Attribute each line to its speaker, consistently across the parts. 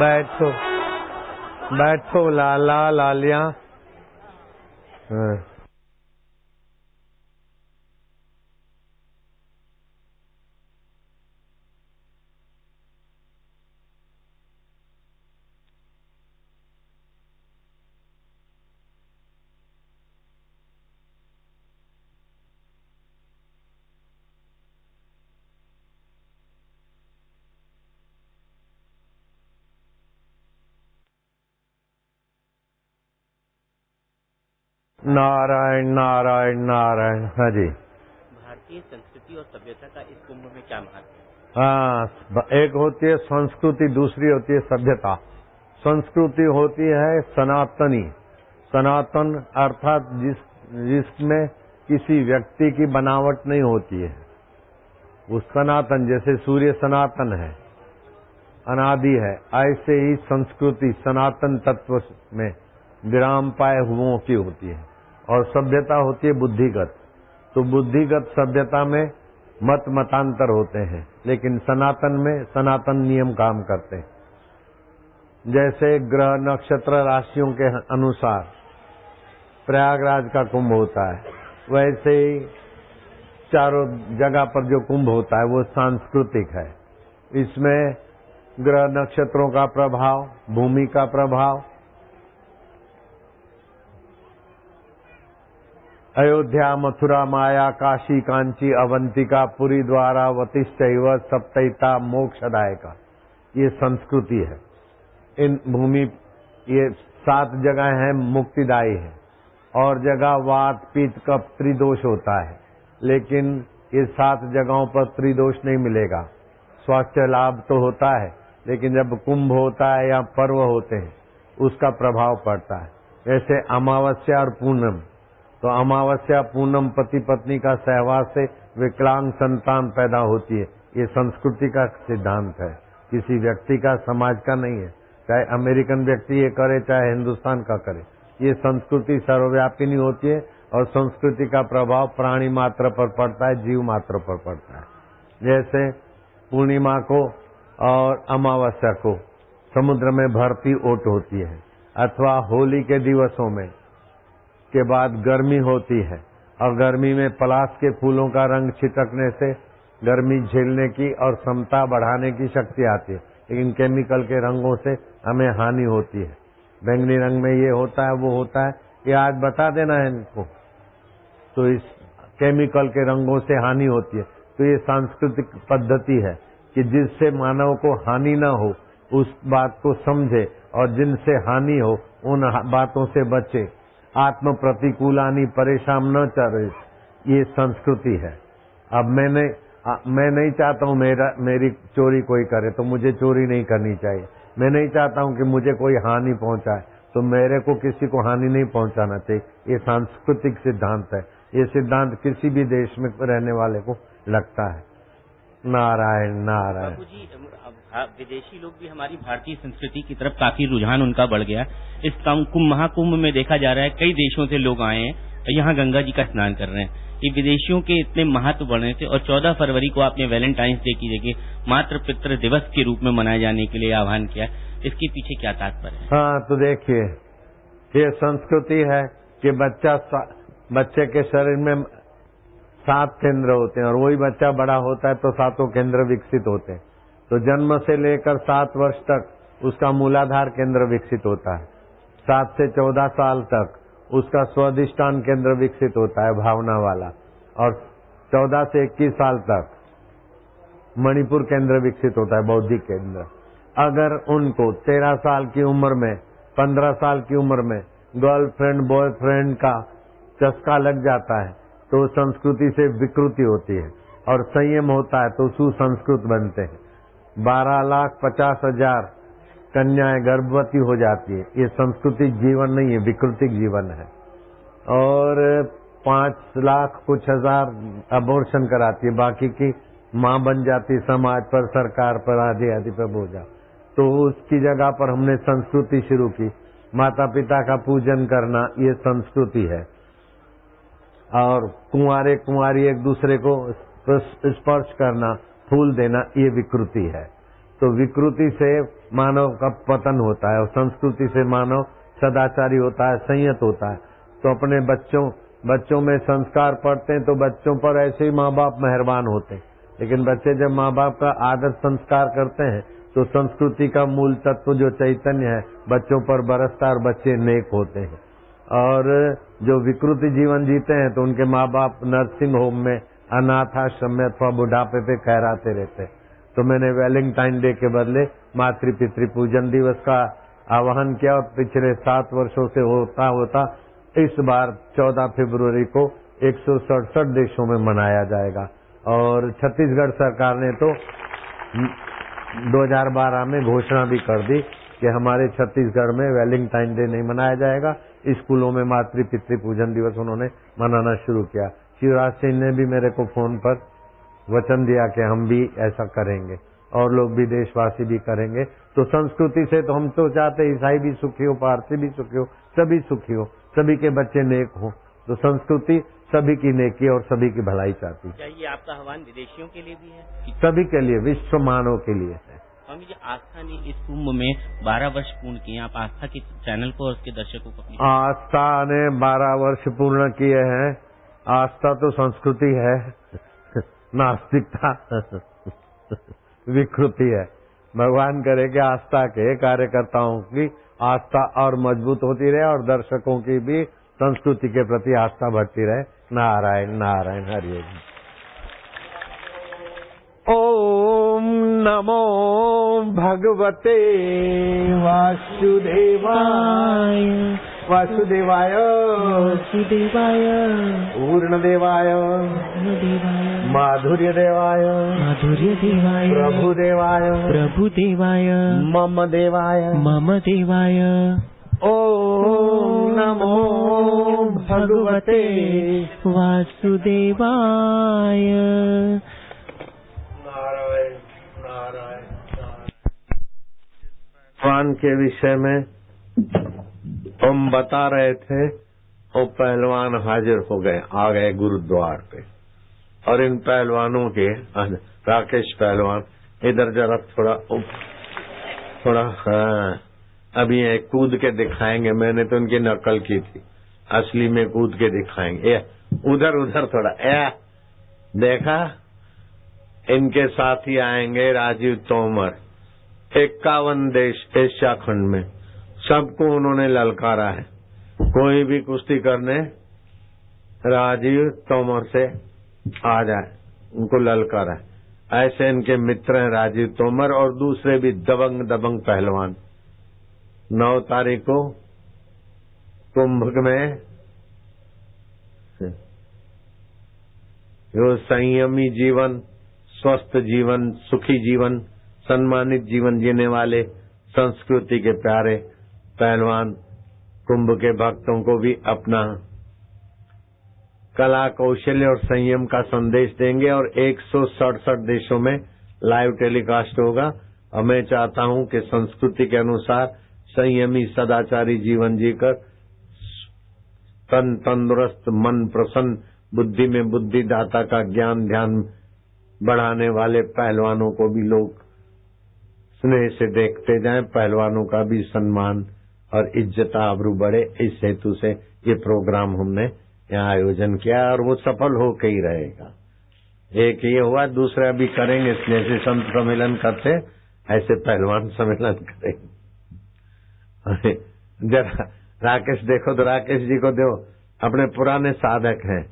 Speaker 1: बैठो बैठो लाला लालिया। नारायण नारायण नारायण। हाँ जी।
Speaker 2: भारतीय संस्कृति और सभ्यता का इस कुंभ में क्या महत्व है?
Speaker 1: हाँ, एक होती है संस्कृति, दूसरी होती है सभ्यता। संस्कृति होती है सनातनी, सनातन अर्थात जिसमें किसी व्यक्ति की बनावट नहीं होती है, वो सनातन। जैसे सूर्य सनातन है, अनादि है, ऐसे ही संस्कृति सनातन तत्व में विराम पाए हुओं की होती है। और सभ्यता होती है बुद्धिगत। तो बुद्धिगत सभ्यता में मतांतर होते हैं, लेकिन सनातन में सनातन नियम काम करते हैं। जैसे ग्रह नक्षत्र राशियों के अनुसार प्रयागराज का कुंभ होता है, वैसे ही चारों जगह पर जो कुंभ होता है वो सांस्कृतिक है। इसमें ग्रह नक्षत्रों का प्रभाव, भूमि का प्रभाव, अयोध्या मथुरा माया काशी कांची अवंतिका पुरी द्वारा वतिश्चैव सप्तैता मोक्षदायका, ये संस्कृति है। इन भूमि ये 7 जगह हैं मुक्तिदायी है, और जगह वात पित्त कफ त्रिदोष होता है, लेकिन ये 7 जगहों पर त्रिदोष नहीं मिलेगा। स्वास्थ्य लाभ तो होता है, लेकिन जब कुंभ होता है या पर्व होते हैं उसका प्रभाव पड़ता है। जैसे अमावस्या और पूनम, तो अमावस्या पूनम पति पत्नी का सहवास से विकलांग संतान पैदा होती है। ये संस्कृति का सिद्धांत है, किसी व्यक्ति का, समाज का नहीं है। चाहे अमेरिकन व्यक्ति ये करे, चाहे हिंदुस्तान का करे, ये संस्कृति सर्वव्यापिनी होती है। और संस्कृति का प्रभाव प्राणी मात्र पर पड़ता है, जीव मात्र पर पड़ता है। जैसे पूर्णिमा को और अमावस्या को समुद्र में भरती ओट होती है, अथवा होली के दिवसों में के बाद गर्मी होती है, और गर्मी में पलाश के फूलों का रंग छिटकने से गर्मी झेलने की और क्षमता बढ़ाने की शक्ति आती है। लेकिन केमिकल के रंगों से हमें हानि होती है। बैंगनी रंग में ये होता है, वो होता है, ये आज बता देना है इनको। तो इस केमिकल के रंगों से हानि होती है। तो ये सांस्कृतिक पद्धति है कि जिससे मानव को हानि न हो उस बात को समझे, और जिनसे हानि हो उन बातों से बचे। आत्म प्रतिकूलानी परेशान न चले, ये संस्कृति है। अब मैं नहीं चाहता हूँ मेरी चोरी कोई करे, तो मुझे चोरी नहीं करनी चाहिए। मैं नहीं चाहता हूँ कि मुझे कोई हानि पहुंचाए, तो मेरे को किसी को हानि नहीं पहुंचाना चाहिए। ये सांस्कृतिक सिद्धांत है। ये सिद्धांत किसी भी देश में रहने वाले को लगता है। नारायण नारायण।
Speaker 2: बाबूजी, विदेशी लोग भी हमारी भारतीय संस्कृति की तरफ काफी रुझान उनका बढ़ गया। इस महाकुंभ में देखा जा रहा है कई देशों से लोग आए हैं और यहाँ गंगा जी का स्नान कर रहे हैं। ये विदेशियों के इतने महत्व बढ़ने से, और 14 फरवरी को आपने वैलेंटाइंस डे की जगह मातृ पितृ दिवस के रूप में मनाए जाने के लिए आह्वान किया, इसके पीछे क्या तात्पर्य है?
Speaker 1: हाँ, तो देखिए, ये संस्कृति है कि बच्चे के शरीर में 7 केंद्र होते हैं, और वही बच्चा बड़ा होता है तो 7 केंद्र विकसित होते हैं। तो जन्म से लेकर 7 वर्ष तक उसका मूलाधार केंद्र विकसित होता है। 7 से 14 साल तक उसका स्वाधिष्ठान केंद्र विकसित होता है, भावना वाला। और 14 से 21 साल तक मणिपुर केंद्र विकसित होता है, बौद्धिक केंद्र। अगर उनको 13 साल की उम्र में, 15 साल की उम्र में गर्लफ्रेंड बॉयफ्रेंड का चस्का लग जाता है तो संस्कृति से विकृति होती है, और संयम होता है तो सुसंस्कृत बनते हैं। 12,50,000 कन्याएं गर्भवती हो जाती है। ये सांस्कृतिक जीवन नहीं है, विकृतिक जीवन है। और 5,00,000 कुछ हजार अबॉर्शन कराती है, बाकी की मां बन जाती, समाज पर, सरकार पर, आदि आदि पर बोझा। तो उसकी जगह पर हमने संस्कृति शुरू की, माता पिता का पूजन करना, ये संस्कृति है। और कुंवारे कुंवारी एक दूसरे को स्पर्श करना, फूल देना, ये विकृति है। तो विकृति से मानव का पतन होता है और संस्कृति से मानव सदाचारी होता है, संयत होता है। तो अपने बच्चों में संस्कार पड़ते हैं तो बच्चों पर ऐसे ही माँ बाप मेहरबान होते हैं, लेकिन बच्चे जब माँ बाप का आदर संस्कार करते हैं तो संस्कृति का मूल तत्व जो चैतन्य है बच्चों पर बरसता और बच्चे नेक होते हैं। और जो विकृति जीवन जीते हैं तो उनके माँ बाप नर्सिंग होम में, अनाथ आश्रम में अथवा बुढ़ापे पे कहराते रहते हैं। तो मैंने वैलेंटाइन डे के बदले मातृ पितृ पूजन दिवस का आह्वान किया और पिछले 7 वर्षों से होता इस बार 14 फरवरी को 167 देशों में मनाया जाएगा। और छत्तीसगढ़ सरकार ने तो 2012 में घोषणा भी कर दी कि हमारे छत्तीसगढ़ में वैलेंटाइन डे नहीं मनाया जाएगा। स्कूलों में मातृ पितृ पूजन दिवस उन्होंने मनाना शुरू किया। शिवराज सिंह ने भी मेरे को फोन पर वचन दिया कि हम भी ऐसा करेंगे और लोग भी, देशवासी भी करेंगे। तो संस्कृति से तो हम तो चाहते ईसाई भी सुखी हो, पारसी भी सुखी हो, सभी सुखी हो, सभी के बच्चे नेक हो। तो संस्कृति सभी की नेकी और सभी की भलाई चाहती है।
Speaker 2: ये आपका आह्वान विदेशियों के लिए भी है?
Speaker 1: सभी के लिए, विश्व मानव के लिए है।
Speaker 2: स्वामी जी, आस्था ने इस कुंभ में 12 वर्ष पूर्ण किए। आप आस्था के चैनल को और उसके दर्शकों को अपनी
Speaker 1: आस्था ने 12 वर्ष पूर्ण किए हैं। आस्था तो संस्कृति है, नास्तिकता विकृति है। भगवान करे कि आस्था के कार्यकर्ताओं की आस्था और मजबूत होती रहे और दर्शकों की भी संस्कृति के प्रति आस्था बढ़ती रहे। नारायण नारायण, हरि ओम नमो भगवते वासुदेवाय वासुदेवाय
Speaker 3: वासुदेवाय
Speaker 1: पूर्णदेवाय माधुर्यदेवाय
Speaker 3: माधुर्यदेवाय
Speaker 1: प्रभुदेवाय
Speaker 3: प्रभुदेवाय
Speaker 1: मम देवाय
Speaker 3: मम देवाय
Speaker 1: ओम नमो भगवते
Speaker 3: वासुदेवाय।
Speaker 1: नारायण नारायण। भगवान के विषय में हम बता रहे थे, वो पहलवान हाजिर हो गए, आ गए गुरुद्वार पे। और इन पहलवानों के राकेश पहलवान इधर जरा थोड़ा हाँ, अभी ये कूद के दिखाएंगे। मैंने तो इनकी नकल की थी, असली में कूद के दिखाएंगे। उधर थोड़ा देखा। इनके साथी आएंगे राजीव तोमर, 51 देश एशिया खंड में, सबको उन्होंने ललकारा है। कोई भी कुश्ती करने राजीव तोमर से आ जाए, उनको ललकारा है। ऐसे इनके मित्र हैं राजीव तोमर और दूसरे भी दबंग पहलवान। 9 तारीख को कुंभ में जो संयमी जीवन, स्वस्थ जीवन, सुखी जीवन, सम्मानित जीवन जीने वाले संस्कृति के प्यारे पहलवान कुंभ के भक्तों को भी अपना कला, कौशल्य और संयम का संदेश देंगे। और 167 देशों में लाइव टेलीकास्ट होगा। और मैं चाहता हूं कि संस्कृति के अनुसार संयमी सदाचारी जीवन जीकर तन तंदुरुस्त, मन प्रसन्न, बुद्धि में बुद्धिदाता का ज्ञान ध्यान बढ़ाने वाले पहलवानों को भी लोग स्नेह से देखते जाएं। पहलवानों का भी सम्मान और इज्जत आबरू बढ़े, इस हेतु से ये प्रोग्राम हमने यहाँ आयोजन किया और वो सफल होकर ही रहेगा। एक ये हुआ, दूसरा भी करेंगे। जैसे संत सम्मेलन करते ऐसे पहलवान सम्मेलन करेंगे। जरा राकेश देखो तो राकेश जी को दो, अपने पुराने साधक हैं,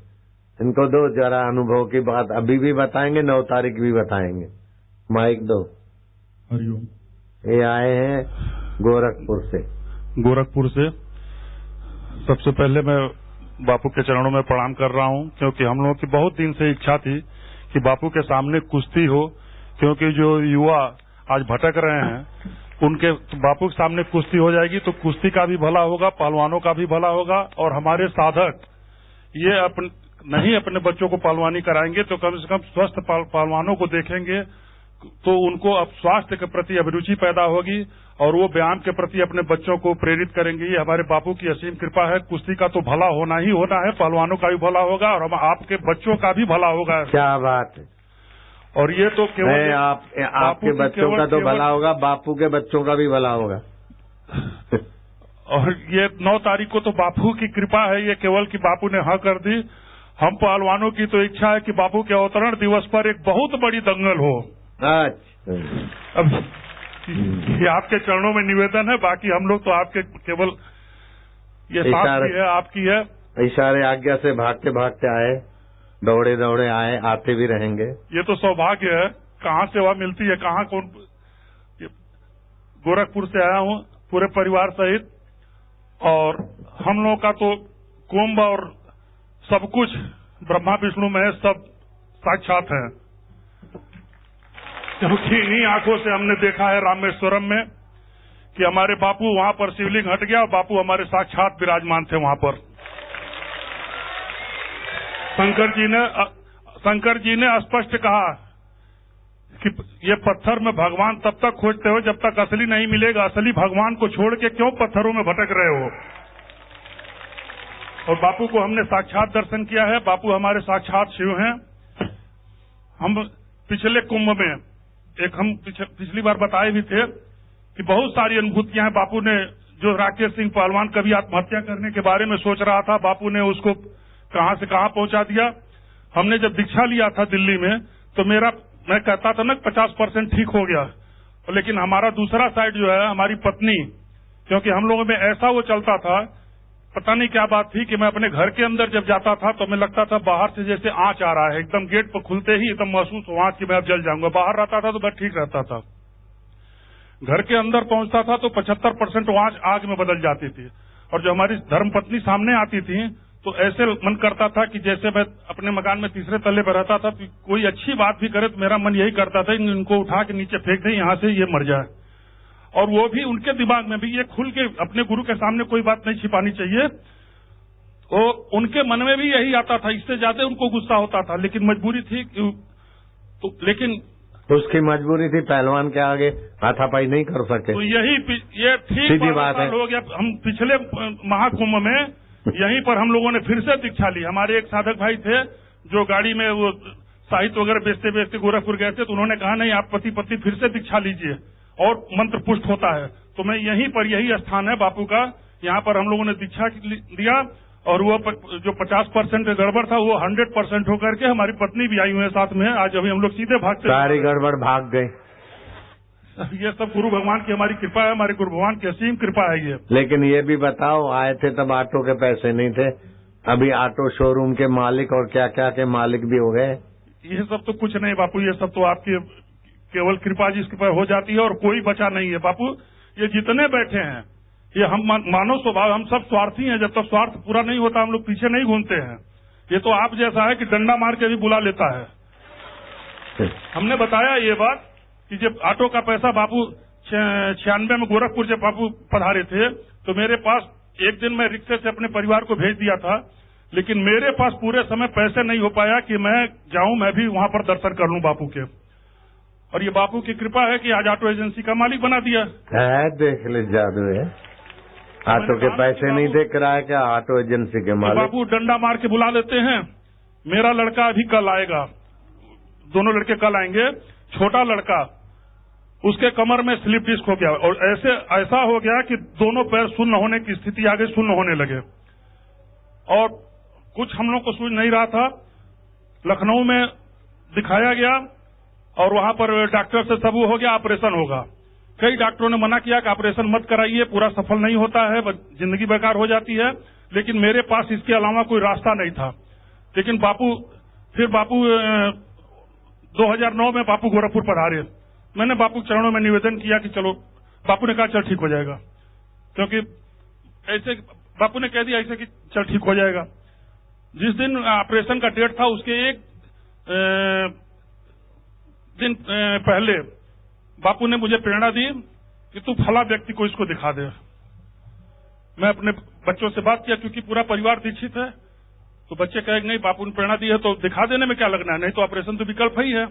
Speaker 1: इनको दो जरा अनुभव की बात। अभी भी बताएंगे, 9 तारीख भी बताएंगे। माइक दो।
Speaker 4: हरिओम।
Speaker 1: ये आए हैं गोरखपुर से।
Speaker 4: गोरखपुर से सबसे पहले मैं बापू के चरणों में प्रणाम कर रहा हूं, क्योंकि हम लोगों की बहुत दिन से इच्छा थी कि बापू के सामने कुश्ती हो, क्योंकि जो युवा आज भटक रहे हैं उनके बापू के सामने कुश्ती हो जाएगी तो कुश्ती का भी भला होगा, पहलवानों का भी भला होगा। और हमारे साधक ये अपने बच्चों को पहलवानी कराएंगे तो कम से कम स्वस्थ पहलवानों को देखेंगे तो उनको अब स्वास्थ्य के प्रति अभिरुचि पैदा होगी और वो व्यायाम के प्रति अपने बच्चों को प्रेरित करेंगे। ये हमारे बापू की असीम कृपा है। कुश्ती का तो भला होना ही होना है, पहलवानों का भी भला होगा और हम आपके बच्चों का भी भला होगा।
Speaker 1: क्या बात है।
Speaker 4: और ये तो केवल
Speaker 1: आपके बच्चों का तो भला होगा, बापू के बच्चों का भी भला होगा।
Speaker 4: और ये 9 तारीख को तो बापू की कृपा है, ये केवल कि बापू ने हाँ कर दी। हम पहलवानों की तो इच्छा है कि बापू के अवतरण दिवस पर एक बहुत बड़ी दंगल हो।
Speaker 1: अच्छा,
Speaker 4: अब ये आपके चरणों में निवेदन है, बाकी हम लोग तो आपके केवल ये साथ भी है, आपकी है।
Speaker 1: इशारे आज्ञा से भागते भागते आए, दौड़े दौड़े आए, आते भी रहेंगे।
Speaker 4: ये तो सौभाग्य है, कहाँ सेवा मिलती है, कहाँ कौन। गोरखपुर से आया हूँ पूरे परिवार सहित, और हम लोगों का तो कुंभ और सब कुछ ब्रह्मा विष्णु महेश सब साक्षात है, क्योंकि इन्हीं आंखों से हमने देखा है रामेश्वरम में कि हमारे बापू वहां पर शिवलिंग हट गया और बापू हमारे साक्षात विराजमान थे वहां पर। शंकर जी ने स्पष्ट कहा कि ये पत्थर में भगवान तब तक खोजते हो जब तक असली नहीं मिलेगा, असली भगवान को छोड़ के क्यों पत्थरों में भटक रहे हो। और बापू को हमने साक्षात दर्शन किया है, बापू हमारे साक्षात शिव हैं। हम पिछले कुंभ में हम पिछली बार बताए भी थे कि बहुत सारी अनुभूतियां हैं। बापू ने जो राकेश सिंह पहलवान कभी आत्महत्या करने के बारे में सोच रहा था, बापू ने उसको कहां से कहां पहुंचा दिया। हमने जब दीक्षा लिया था दिल्ली में, तो मैं कहता था ना 50% ठीक हो गया, लेकिन हमारा दूसरा साइड जो है, हमारी पत्नी, क्योंकि हम लोगों में ऐसा वो चलता था, पता नहीं क्या बात थी कि मैं अपने घर के अंदर जब जाता था तो मैं लगता था बाहर से जैसे आंच आ रहा है, एकदम गेट पर खुलते ही एकदम महसूस हुआ कि मैं अब जल जाऊंगा। बाहर रहता था तो मैं ठीक रहता था, घर के अंदर पहुंचता था तो 75% आंच आग में बदल जाती थी। और जो हमारी धर्मपत्नी सामने आती थी तो ऐसे मन करता था कि जैसे मैं अपने मकान में तीसरे तल्ले पर रहता था, तो कोई अच्छी बात भी करे तो मेरा मन यही करता था इनको उठा के नीचे फेंक दें, यहाँ से ये मर जाए। और वो भी उनके दिमाग में भी ये खुल के अपने गुरु के सामने कोई बात नहीं छिपानी चाहिए, तो उनके मन में भी यही आता था, इससे ज्यादा उनको गुस्सा होता था, लेकिन मजबूरी थी तो, लेकिन
Speaker 1: उसकी मजबूरी थी, पहलवान के आगे हाथापाई नहीं कर सके।
Speaker 4: तो ये ठीक बात है। हो गया। हम पिछले महाकुंभ में यहीं पर हम लोगों ने फिर से दीक्षा ली। हमारे एक साधक भाई थे जो गाड़ी में वो साहित्य वगैरह बेचते बेचते गोरखपुर गए थे, तो उन्होंने कहा नहीं, आप पति पत्नी फिर से दीक्षा लीजिए और मंत्र पुष्ट होता है। तो मैं यहीं पर, यही स्थान है बापू का, यहाँ पर हम लोगों ने दीक्षा दिया, और वो जो 50% गड़बड़ था वो 100% होकर के हमारी पत्नी भी आई हुई है साथ में। आज अभी हम लोग सीधे भागते,
Speaker 1: सारी गड़बड़ भाग गई।
Speaker 4: ये सब गुरु भगवान की हमारी कृपा है, हमारे गुरु भगवान की असीम कृपा है ये।
Speaker 1: लेकिन ये भी बताओ, आए थे तब ऑटो के पैसे नहीं थे, अभी ऑटो शोरूम के मालिक और क्या क्या के मालिक भी हो गए।
Speaker 4: ये सब तो कुछ नहीं बापू, ये सब तो आपकी केवल कृपा जिसके पर हो जाती है, और कोई बचा नहीं है बापू। ये जितने बैठे हैं, ये हम मानव स्वभाव, हम सब स्वार्थी हैं। जब तक स्वार्थ पूरा नहीं होता हम लोग पीछे नहीं घूमते हैं। ये तो आप जैसा है कि डंडा मार के भी बुला लेता है। हमने बताया ये बात कि जब ऑटो का पैसा बापू 96 में गोरखपुर जब बापू पधारे थे, तो मेरे पास एक दिन मैं रिक्शे से अपने परिवार को भेज दिया था, लेकिन मेरे पास पूरे समय पैसे नहीं हो पाया कि मैं जाऊं, मैं भी वहां पर दर्शन कर लूं बापू के। और ये बापू की कृपा है कि आज ऑटो एजेंसी का मालिक बना दिया
Speaker 1: है। देख ले जादू है, ऑटो के पैसे नहीं दे कराया क्या ऑटो एजेंसी के मालिक।
Speaker 4: बापू डंडा मार के बुला लेते हैं। मेरा लड़का अभी कल आएगा, दोनों लड़के कल आएंगे। छोटा लड़का, उसके कमर में स्लिप डिस्क हो गया, और ऐसा हो गया कि दोनों पैर शून्य होने की स्थिति आगे शून्य होने लगे, और कुछ हम लोग को सूझ नहीं रहा था। लखनऊ में दिखाया गया और वहां पर डॉक्टर से सब हो गया, ऑपरेशन होगा। कई डॉक्टरों ने मना किया कि ऑपरेशन मत कराइए, पूरा सफल नहीं होता है, जिंदगी बेकार हो जाती है। लेकिन मेरे पास इसके अलावा कोई रास्ता नहीं था। लेकिन बापू 2009 में बापू गोरखपुर पधारे। मैंने बापू के चरणों में निवेदन किया कि चलो, बापू ने कहा चल ठीक हो जाएगा, क्योंकि ऐसे बापू ने कह दिया ऐसे कि चल ठीक हो जाएगा। जिस दिन ऑपरेशन का डेट था उसके एक दिन पहले बापू ने मुझे प्रेरणा दी कि तू फला व्यक्ति को इसको दिखा दे। मैं अपने बच्चों से बात किया, क्योंकि पूरा परिवार दीक्षित है, तो बच्चे कहेंगे नहीं बापू ने प्रेरणा दी है तो दिखा देने में क्या लगना है, नहीं तो ऑपरेशन तो विकल्प ही है।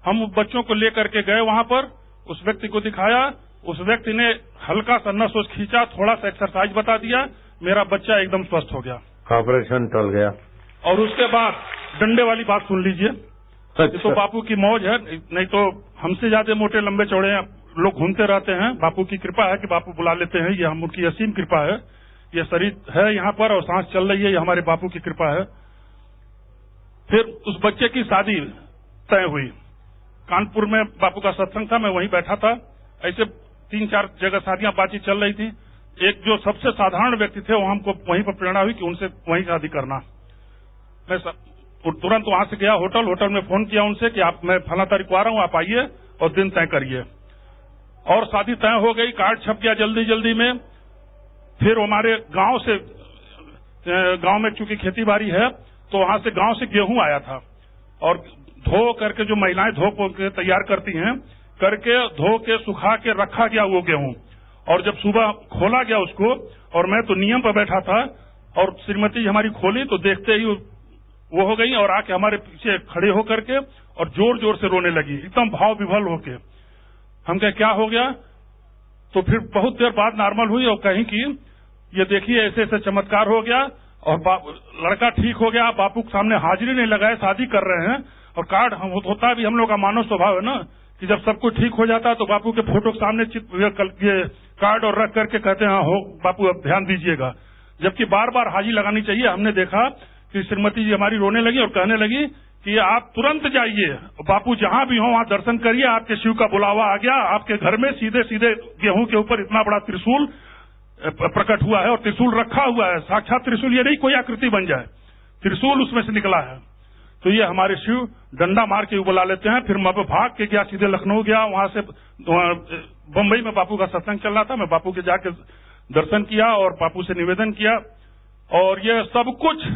Speaker 4: हम बच्चों को लेकर के गए वहां पर, उस व्यक्ति को दिखाया, उस व्यक्ति ने हल्का सा नस खींचा, थोड़ा सा एक्सरसाइज बता दिया, मेरा बच्चा एकदम स्वस्थ हो गया,
Speaker 1: ऑपरेशन टल गया।
Speaker 4: और उसके बाद डंडे वाली बात सुन लीजिए, ये तो बापू की मौज है, नहीं तो हमसे ज्यादा मोटे लंबे चौड़े लोग घूमते रहते हैं। बापू की कृपा है कि बापू बुला लेते हैं, ये हम उनकी असीम कृपा है। ये शरीर है यहाँ पर और सांस चल रही है, ये हमारे बापू की कृपा है। फिर उस बच्चे की शादी तय हुई। कानपुर में बापू का सत्संग था, मैं वहीं बैठा था। ऐसे 3-4 जगह शादियां बातचीत चल रही थी। एक जो सबसे साधारण व्यक्ति थे वो हमको वहीं पर प्रेरणा हुई कि उनसे वहीं शादी करना। मैं तुरंत वहां से गया होटल में फोन किया उनसे कि मैं फला तारीख को आ रहा हूँ, आप आइए और दिन तय करिए। और शादी तय हो गई, कार्ड छप गया जल्दी में। फिर हमारे गांव में चूंकि खेती बाड़ी है तो वहां से गांव से गेहूं आया था और धो करके जो महिलाएं धो के तैयार करती हैं, करके धो के सुखा के रखा गया वो गेहूं। और जब सुबह खोला गया उसको, और मैं तो नियम पर बैठा था और श्रीमती हमारी खोली तो देखते ही वो हो गई और आके हमारे पीछे खड़े होकर के और जोर जोर से रोने लगी, एकदम भाव विभल होके। हम कहे क्या हो गया? तो फिर बहुत देर बाद नॉर्मल हुई और कहीं कि ये देखिए ऐसे ऐसे चमत्कार हो गया और लड़का ठीक हो गया, बापू के सामने हाजिरी नहीं लगाए, शादी कर रहे हैं। और कार्ड होता भी हम लोग का मानव स्वभाव है ना कि जब सब कुछ ठीक हो जाता है तो बापू के फोटो के सामने ये कार्ड और रख करके कहते हैं हो बापू अब ध्यान दीजिएगा, जबकि बार बार हाजिरी लगानी चाहिए। हमने देखा कि श्रीमती जी हमारी रोने लगी और कहने लगी कि आप तुरंत जाइए, बापू जहां भी हो वहां दर्शन करिए, आपके शिव का बुलावा आ गया। आपके घर में सीधे सीधे गेहूं के ऊपर इतना बड़ा त्रिशूल प्रकट हुआ है और त्रिशूल रखा हुआ है, साक्षात त्रिशूल, ये नहीं कोई आकृति बन जाए, त्रिशूल उसमें से निकला है। तो ये हमारे शिव डंडा मार के बुला लेते हैं। फिर मैं भाग के गया, सीधे लखनऊ गया, वहां से बम्बई में बापू का सत्संग चल रहा था, मैं बापू के जाके दर्शन किया और बापू से निवेदन किया। और ये सब कुछ,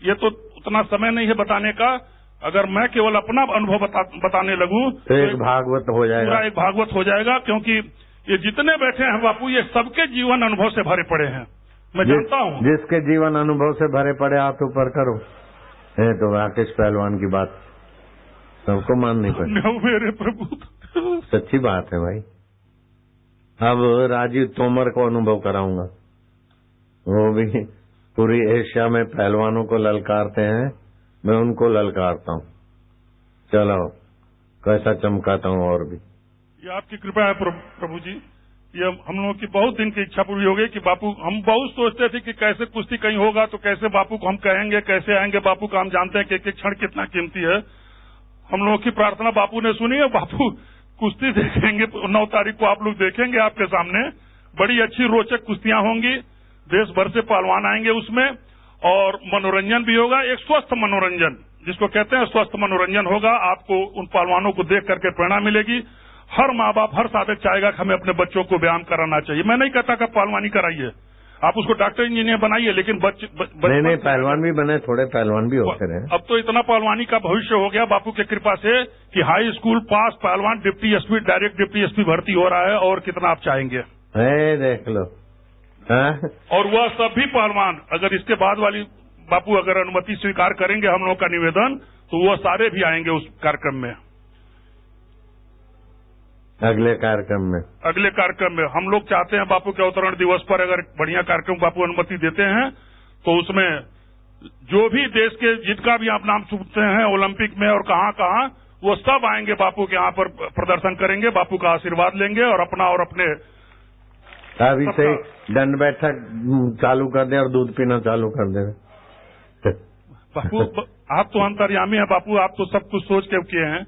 Speaker 4: ये तो उतना समय नहीं है बताने का, अगर मैं केवल अपना अनुभव बताने लगूं
Speaker 1: तो एक भागवत हो जाएगा,
Speaker 4: पूरा एक भागवत हो जाएगा। क्योंकि ये जितने बैठे हैं बापू, ये सबके जीवन अनुभव से भरे पड़े हैं, मैं जानता हूँ।
Speaker 1: जिसके जीवन अनुभव से भरे पड़े हाथ ऊपर करो। है तो राकेश पहलवान की बात सबको माननी पड़ेगी।
Speaker 4: मेरे प्रभु,
Speaker 1: सच्ची बात है भाई। अब राजीव तोमर को अनुभव कराऊंगा, वो भी पूरी एशिया में पहलवानों को ललकारते हैं, मैं उनको ललकारता हूँ। चलो कैसा चमकाता हूँ। और भी
Speaker 4: ये आपकी कृपा है प्रभु जी। ये हम लोगों की बहुत दिन की इच्छा पूरी हो गई कि बापू, हम बहुत सोचते थे कि कैसे कुश्ती कहीं होगा तो कैसे बापू को हम कहेंगे, कैसे आएंगे बापू का। हम जानते हैं कि एक एक क्षण कितना कीमती है। हम लोगों की प्रार्थना बापू ने सुनी है। बापू कुश्ती देखेंगे 9 तारीख को, आप लोग देखेंगे आपके सामने, बड़ी अच्छी रोचक कुश्तियां होंगी, देश भर से पहलवान आएंगे उसमें, और मनोरंजन भी होगा, एक स्वस्थ मनोरंजन जिसको कहते हैं स्वस्थ मनोरंजन होगा। आपको उन पहलवानों को देख करके प्रेरणा मिलेगी। हर माँ बाप, हर साधक चाहेगा कि हमें अपने बच्चों को व्यायाम कराना चाहिए। मैं नहीं कहता कि पहलवानी कराइए, आप उसको डॉक्टर इंजीनियर बनाइए, लेकिन
Speaker 1: नहीं पहलवान भी बने, थोड़े पहलवान भी होते रहे।
Speaker 4: अब तो इतना पहलवानी का भविष्य हो गया बापू की कृपा से कि हाई स्कूल पास पहलवान deputy SP, direct deputy SP भर्ती हो रहा है। और कितना आप चाहेंगे,
Speaker 1: देख लो।
Speaker 4: और वह सभी पहलवान, अगर इसके बाद वाली बापू अगर अनुमति स्वीकार करेंगे हम लोग का निवेदन, तो वह सारे भी आएंगे उस कार्यक्रम में,
Speaker 1: अगले कार्यक्रम में। हम लोग चाहते हैं बापू के अवतरण दिवस पर अगर बढ़िया कार्यक्रम बापू अनुमति देते हैं तो उसमें जो भी देश के जिनका भी आप नाम सुनते हैं ओलंपिक में और कहाँ, वो सब आएंगे बापू के यहाँ पर प्रदर्शन करेंगे, बापू का आशीर्वाद लेंगे और अपना और अपने अभी से दंड बैठक चालू कर दे और दूध पीना चालू कर दे।
Speaker 4: बापू आप तो अंतर्यामी है बापू, आप तो सब कुछ सोच के किए हैं।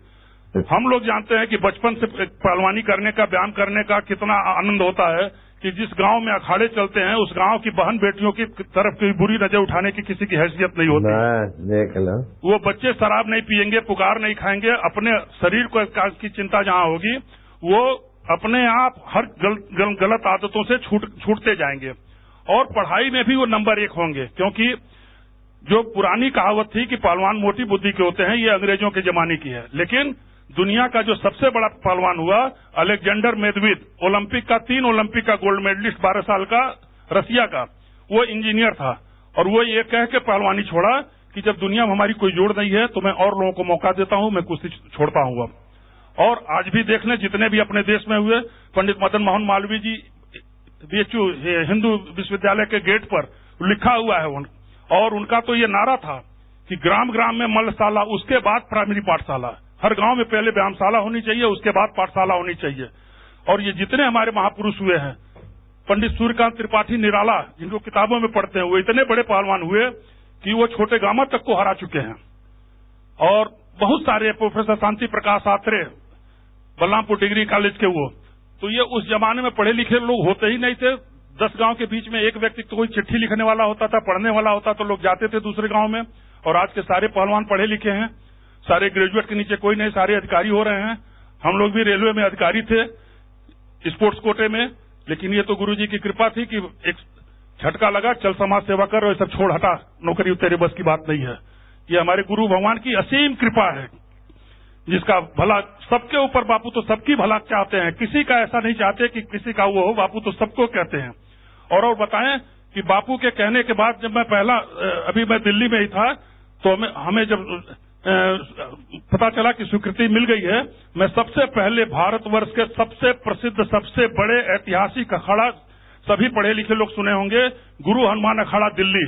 Speaker 4: हम लोग जानते हैं कि बचपन से पहलवानी करने का, व्यायाम करने का कितना आनंद होता है कि जिस गांव में अखाड़े चलते हैं उस गांव की बहन बेटियों की तरफ कोई बुरी नजर उठाने की किसी की हैसियत नहीं होती।
Speaker 1: देख लो,
Speaker 4: वो बच्चे शराब नहीं पियेंगे, पुकार नहीं खाएंगे, अपने शरीर को की चिंता जहां होगी वो अपने आप हर गलत आदतों से छूटते जाएंगे। और पढ़ाई में भी वो नंबर 1 होंगे, क्योंकि जो पुरानी कहावत थी कि पहलवान मोटी बुद्धि के होते हैं, ये अंग्रेजों के जमाने की है। लेकिन दुनिया का जो सबसे बड़ा पहलवान हुआ अलेक्जेंडर मेदवेदेव, ओलंपिक का 3 ओलंपिक का गोल्ड मेडलिस्ट, 12 साल का, रसिया का, वो इंजीनियर था। और वो ये कह के पहलवानी छोड़ा कि जब दुनिया में हमारी कोई जोड़ नहीं है तो मैं और लोगों को मौका देता हूं, मैं कुश्ती छोड़ता हूं। और आज भी देख लें जितने भी अपने देश में हुए, पंडित मदन मोहन मालवीय जी BHU हिंदू विश्वविद्यालय के गेट पर लिखा हुआ है और उनका तो ये नारा था कि ग्राम ग्राम में मलशाला, उसके बाद प्राइमरी पाठशाला, हर गांव में पहले व्यायामशाला होनी चाहिए, उसके बाद पाठशाला होनी चाहिए। और ये जितने हमारे महापुरुष हुए हैं, पंडित सूर्यकांत त्रिपाठी निराला, जिनको किताबों में पढ़ते हैं, वो इतने बड़े पहलवान हुए कि वो छोटे गामा तक को हरा चुके हैं। और बहुत सारे professor Shanti Prakash Atre, Balrampur degree college के, वो तो ये उस जमाने में पढ़े लिखे लोग होते ही नहीं थे। 10 गांव के बीच में एक व्यक्ति तो कोई चिट्ठी लिखने वाला होता था, पढ़ने वाला होता, तो लोग जाते थे दूसरे गांव में। और आज के सारे पहलवान पढ़े लिखे हैं, सारे ग्रेजुएट के नीचे कोई नहीं, सारे अधिकारी हो रहे हैं। हम लोग भी रेलवे में अधिकारी थे स्पोर्ट्स कोटे में, लेकिन ये तो गुरुजी की कृपा थी कि एक झटका लगा, चल समाज सेवा कर और सब छोड़ हटा, नौकरी तेरे बस की बात नहीं है। ये हमारे गुरु भगवान की असीम कृपा है, जिसका भला सबके ऊपर, बापू तो सबकी भला चाहते हैं, किसी का ऐसा नहीं चाहते कि किसी का वो हो, बापू तो सबको कहते हैं। और बताएं कि बापू के कहने के बाद जब मैं अभी मैं दिल्ली में ही था, तो हमें जब पता चला कि स्वीकृति मिल गई है, मैं सबसे पहले भारतवर्ष के सबसे प्रसिद्ध, सबसे बड़े ऐतिहासिक अखाड़ा, सभी पढ़े लिखे लोग सुने होंगे, गुरु हनुमान अखाड़ा दिल्ली,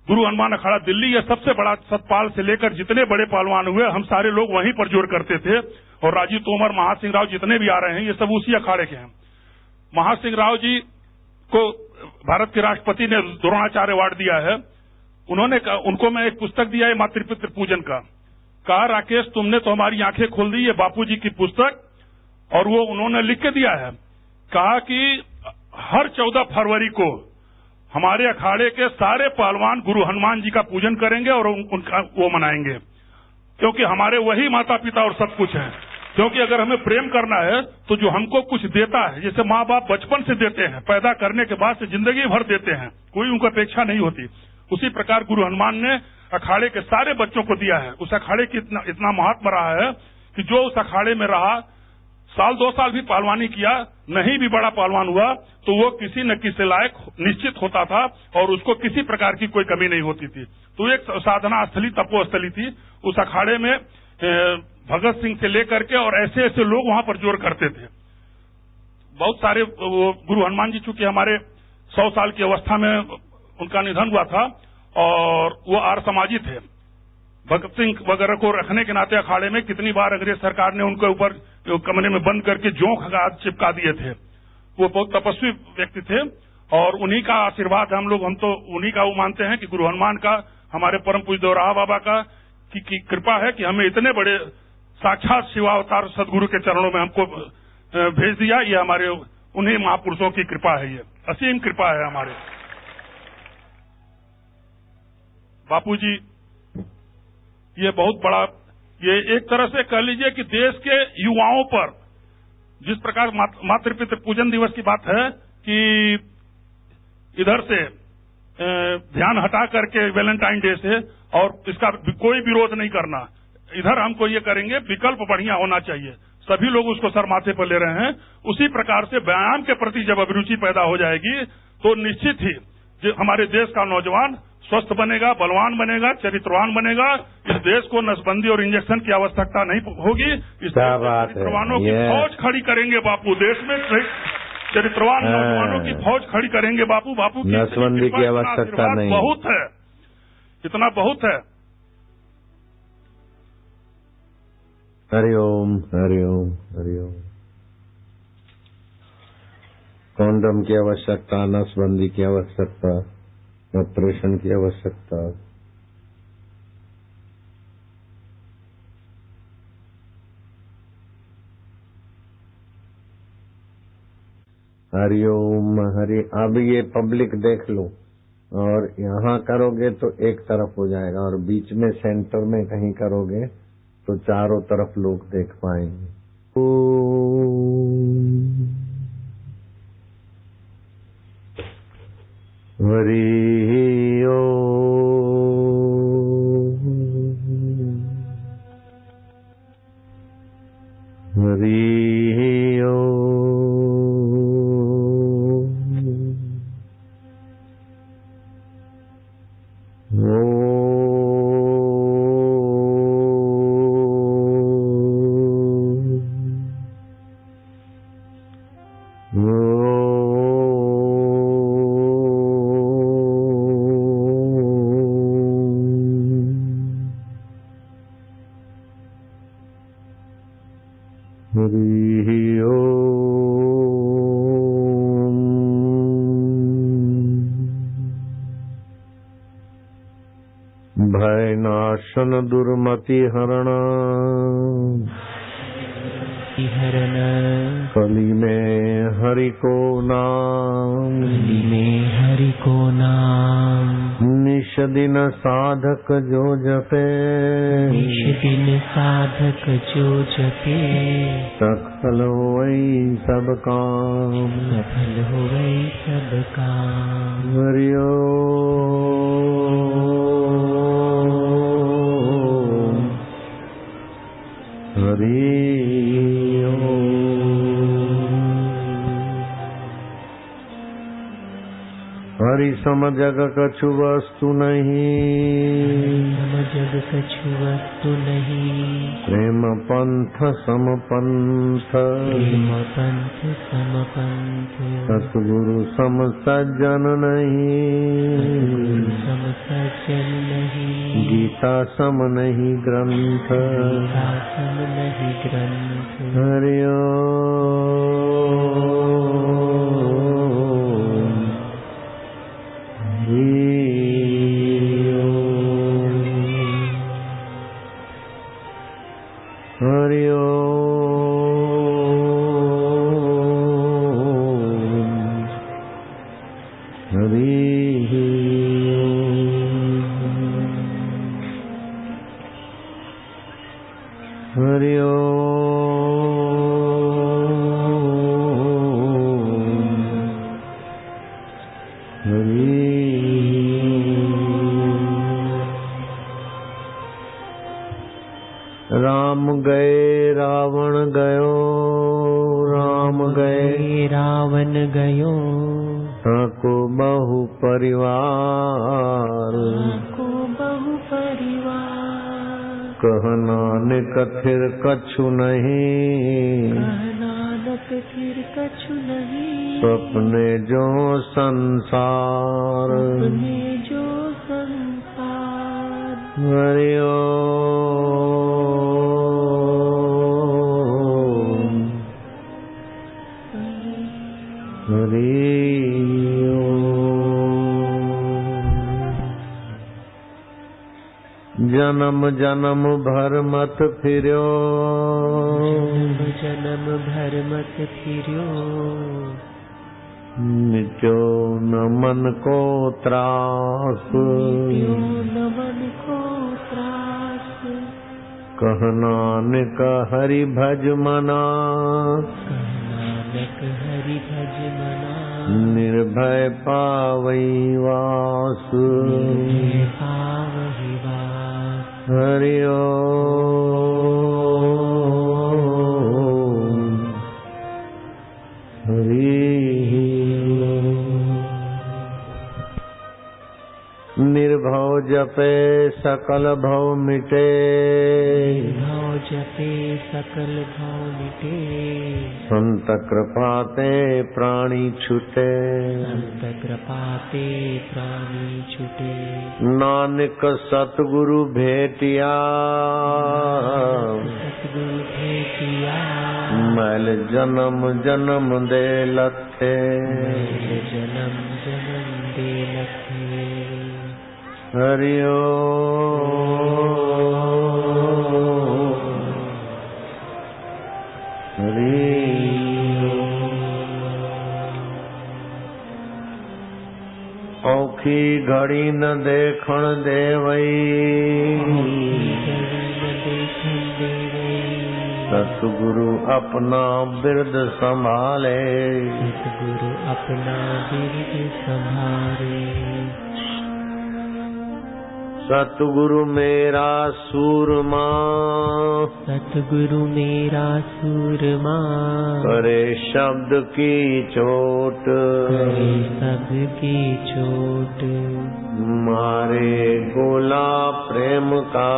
Speaker 4: गुरु हनुमान अखाड़ा दिल्ली, यह सबसे बड़ा, सतपाल से लेकर जितने बड़े पहलवान हुए, हम सारे लोग वहीं पर जोर करते थे। और राजीव तोमर, महासिंह राव, जितने भी आ रहे हैं, ये सब उसी अखाड़े के हैं। महासिंह राव जी को भारत के राष्ट्रपति ने द्रोणाचार्य अवार्ड दिया है। उनको मैं एक पुस्तक दिया है मातृपितृ पूजन का। कहा, राकेश तुमने तो हमारी आंखें खोल दी, ये बापूजी की पुस्तक, और वो उन्होंने लिख के दिया है। कहा कि हर 14 फरवरी को हमारे अखाड़े के सारे पहलवान गुरु हनुमान जी का पूजन करेंगे और उनका वो मनाएंगे, क्योंकि हमारे वही माता पिता और सब कुछ है। क्योंकि अगर हमें प्रेम करना है तो जो हमको कुछ देता है, जैसे माँ बाप बचपन से देते हैं, पैदा करने के बाद से जिंदगी भर देते हैं, कोई उनको अपेक्षा नहीं होती, उसी प्रकार गुरु हनुमान ने अखाड़े के सारे बच्चों को दिया है। उस अखाड़े की इतना महत्व रहा है कि जो उस अखाड़े में रहा, साल 2 साल भी पहलवानी किया, नहीं भी बड़ा पहलवान हुआ, तो वो किसी न किसी लायक निश्चित होता था और उसको किसी प्रकार की कोई कमी नहीं होती थी। तो एक साधना स्थली, तपोस्थली थी। उस अखाड़े में भगत सिंह से लेकर के और ऐसे ऐसे लोग वहां पर जोर करते थे। बहुत सारे गुरु हनुमान जी, चूंकि हमारे 100 साल की अवस्था में उनका निधन हुआ था और वो आर्य समाजी थे। भगत सिंह वगैरह को रखने के नाते अखाड़े में कितनी बार अंग्रेज सरकार ने उनके ऊपर कमरे में बंद करके जोंक चिपका दिए थे। वो बहुत तपस्वी व्यक्ति थे और उन्हीं का आशीर्वाद हम तो उन्हीं का वो मानते हैं कि गुरु हनुमान का, हमारे परम पूज्य दोराहा बाबा का की कृपा है कि हमें इतने बड़े साक्षात शिवावतार सदगुरु के चरणों में हमको भेज दिया। ये हमारे उन्हीं महापुरुषों की कृपा है, ये असीम कृपा है हमारे बापूजी। ये बहुत बड़ा, ये एक तरह से कह लीजिए कि देश के युवाओं पर जिस प्रकार मातृपितृ पूजन दिवस की बात है कि इधर से ध्यान हटा करके वैलेंटाइन डे से, और इसका कोई विरोध नहीं करना, इधर हमको ये करेंगे, विकल्प बढ़िया होना चाहिए, सभी लोग उसको सर माथे पर ले रहे हैं। उसी प्रकार से व्यायाम के प्रति जब अभिरुचि पैदा हो जाएगी तो निश्चित ही जो हमारे देश का नौजवान स्वस्थ बनेगा, बलवान बनेगा, चरित्रवान बनेगा। इस देश को नसबंदी और इंजेक्शन की आवश्यकता नहीं होगी। इस चरित्रवानों की फौज खड़ी करेंगे बापू, देश में चरित्रवान नौजवानों की फौज खड़ी करेंगे बापू। बापू की
Speaker 1: नसबंदी की आवश्यकता नहीं,
Speaker 4: बहुत है, इतना बहुत है।
Speaker 1: हरिओम हरिओम हरिओम। कॉन्डम की आवश्यकता, नसबंदी की आवश्यकता, ऑपरेशन की आवश्यकता। हरिओम हरि। अब ये पब्लिक देख लो, और यहाँ करोगे तो एक तरफ हो जाएगा, और बीच में सेंटर में कहीं करोगे तो चारों तरफ लोग देख पाएंगे। हरि ओम हरि ओम। दर्शन दुर्मति हरण
Speaker 3: हरण
Speaker 1: कली में हरि को नाम
Speaker 3: कली में हरि को नाम
Speaker 1: निश दिन साधक जो जपे
Speaker 3: निश दिन साधक जो जपे
Speaker 1: सफल होई सब काम
Speaker 3: सफल होई सब काम।
Speaker 1: हरि ओम हरि हरि सम जग कछु वस्तु नहीं
Speaker 3: सम जग कछु वस्तु नहीं
Speaker 1: प्रेम पंथ सम पंथ
Speaker 3: प्रेम पंथ सम पंथ
Speaker 1: सतगुरु सम सज्जन नहीं
Speaker 3: सम सज्जन नहीं
Speaker 1: गीता सम नहीं ग्रंथ
Speaker 3: गीता सम नहीं ग्रंथ।
Speaker 1: हरि हरि हरि राम गए रावण गयो राम गए
Speaker 3: रावण गयो
Speaker 1: को बहु परिवार
Speaker 3: को बहु परिवार
Speaker 1: कह नानक फिर कछु नहीं
Speaker 3: नानक फिर कछु नहीं
Speaker 1: स्वप्ने जो संसार
Speaker 3: अपने जो संसार।
Speaker 1: हरि हरि जन्म जन्म भर मत फिर्यो
Speaker 3: जन्म भर मत फिर्यो
Speaker 1: मिट्यो न मन को त्रास
Speaker 3: मिट्यो न मन को त्रास
Speaker 1: कह नानक हरि भज मना
Speaker 3: नानक हरि भज मना
Speaker 1: निर्भय पावई वास
Speaker 3: पावहि वास।
Speaker 1: हरि हरि निर्भव जपे सकल भव मिटे
Speaker 3: भव जपे सकल भव मिटे
Speaker 1: संत कृपा ते प्राणी छुटे
Speaker 3: संत कृपा ते प्राणी छुटे।
Speaker 1: नानक सतगुरु भेटिया
Speaker 3: सतगुरु भेटिया
Speaker 1: मैल जन्म जन्म दे लथे
Speaker 3: जन्म जन्म दे लखे।
Speaker 1: हरि हरि औखी घड़ी न देखण देवई सतगुरु अपना बिरद संभाले
Speaker 3: सतगुरु अपना बिरद संभाले।
Speaker 1: सतगुरु मेरा सूरमा
Speaker 3: सतगुरु मेरा सूरमा
Speaker 1: करे शब्द की चोट
Speaker 3: करे शब्द की चोट
Speaker 1: मारे गोला प्रेम का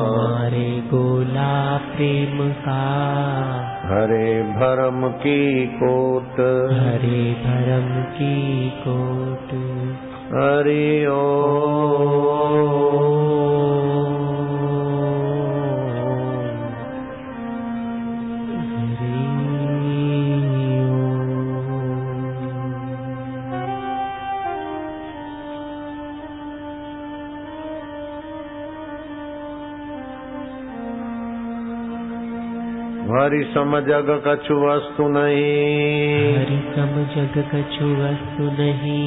Speaker 3: मारे गोला प्रेम का
Speaker 1: हरे भरम की कोट
Speaker 3: हरे भरम की कोट।
Speaker 1: हरि हरि सम जग कछु वस्तु नहीं,
Speaker 3: हरि सम जग कछु वस्तु नहीं।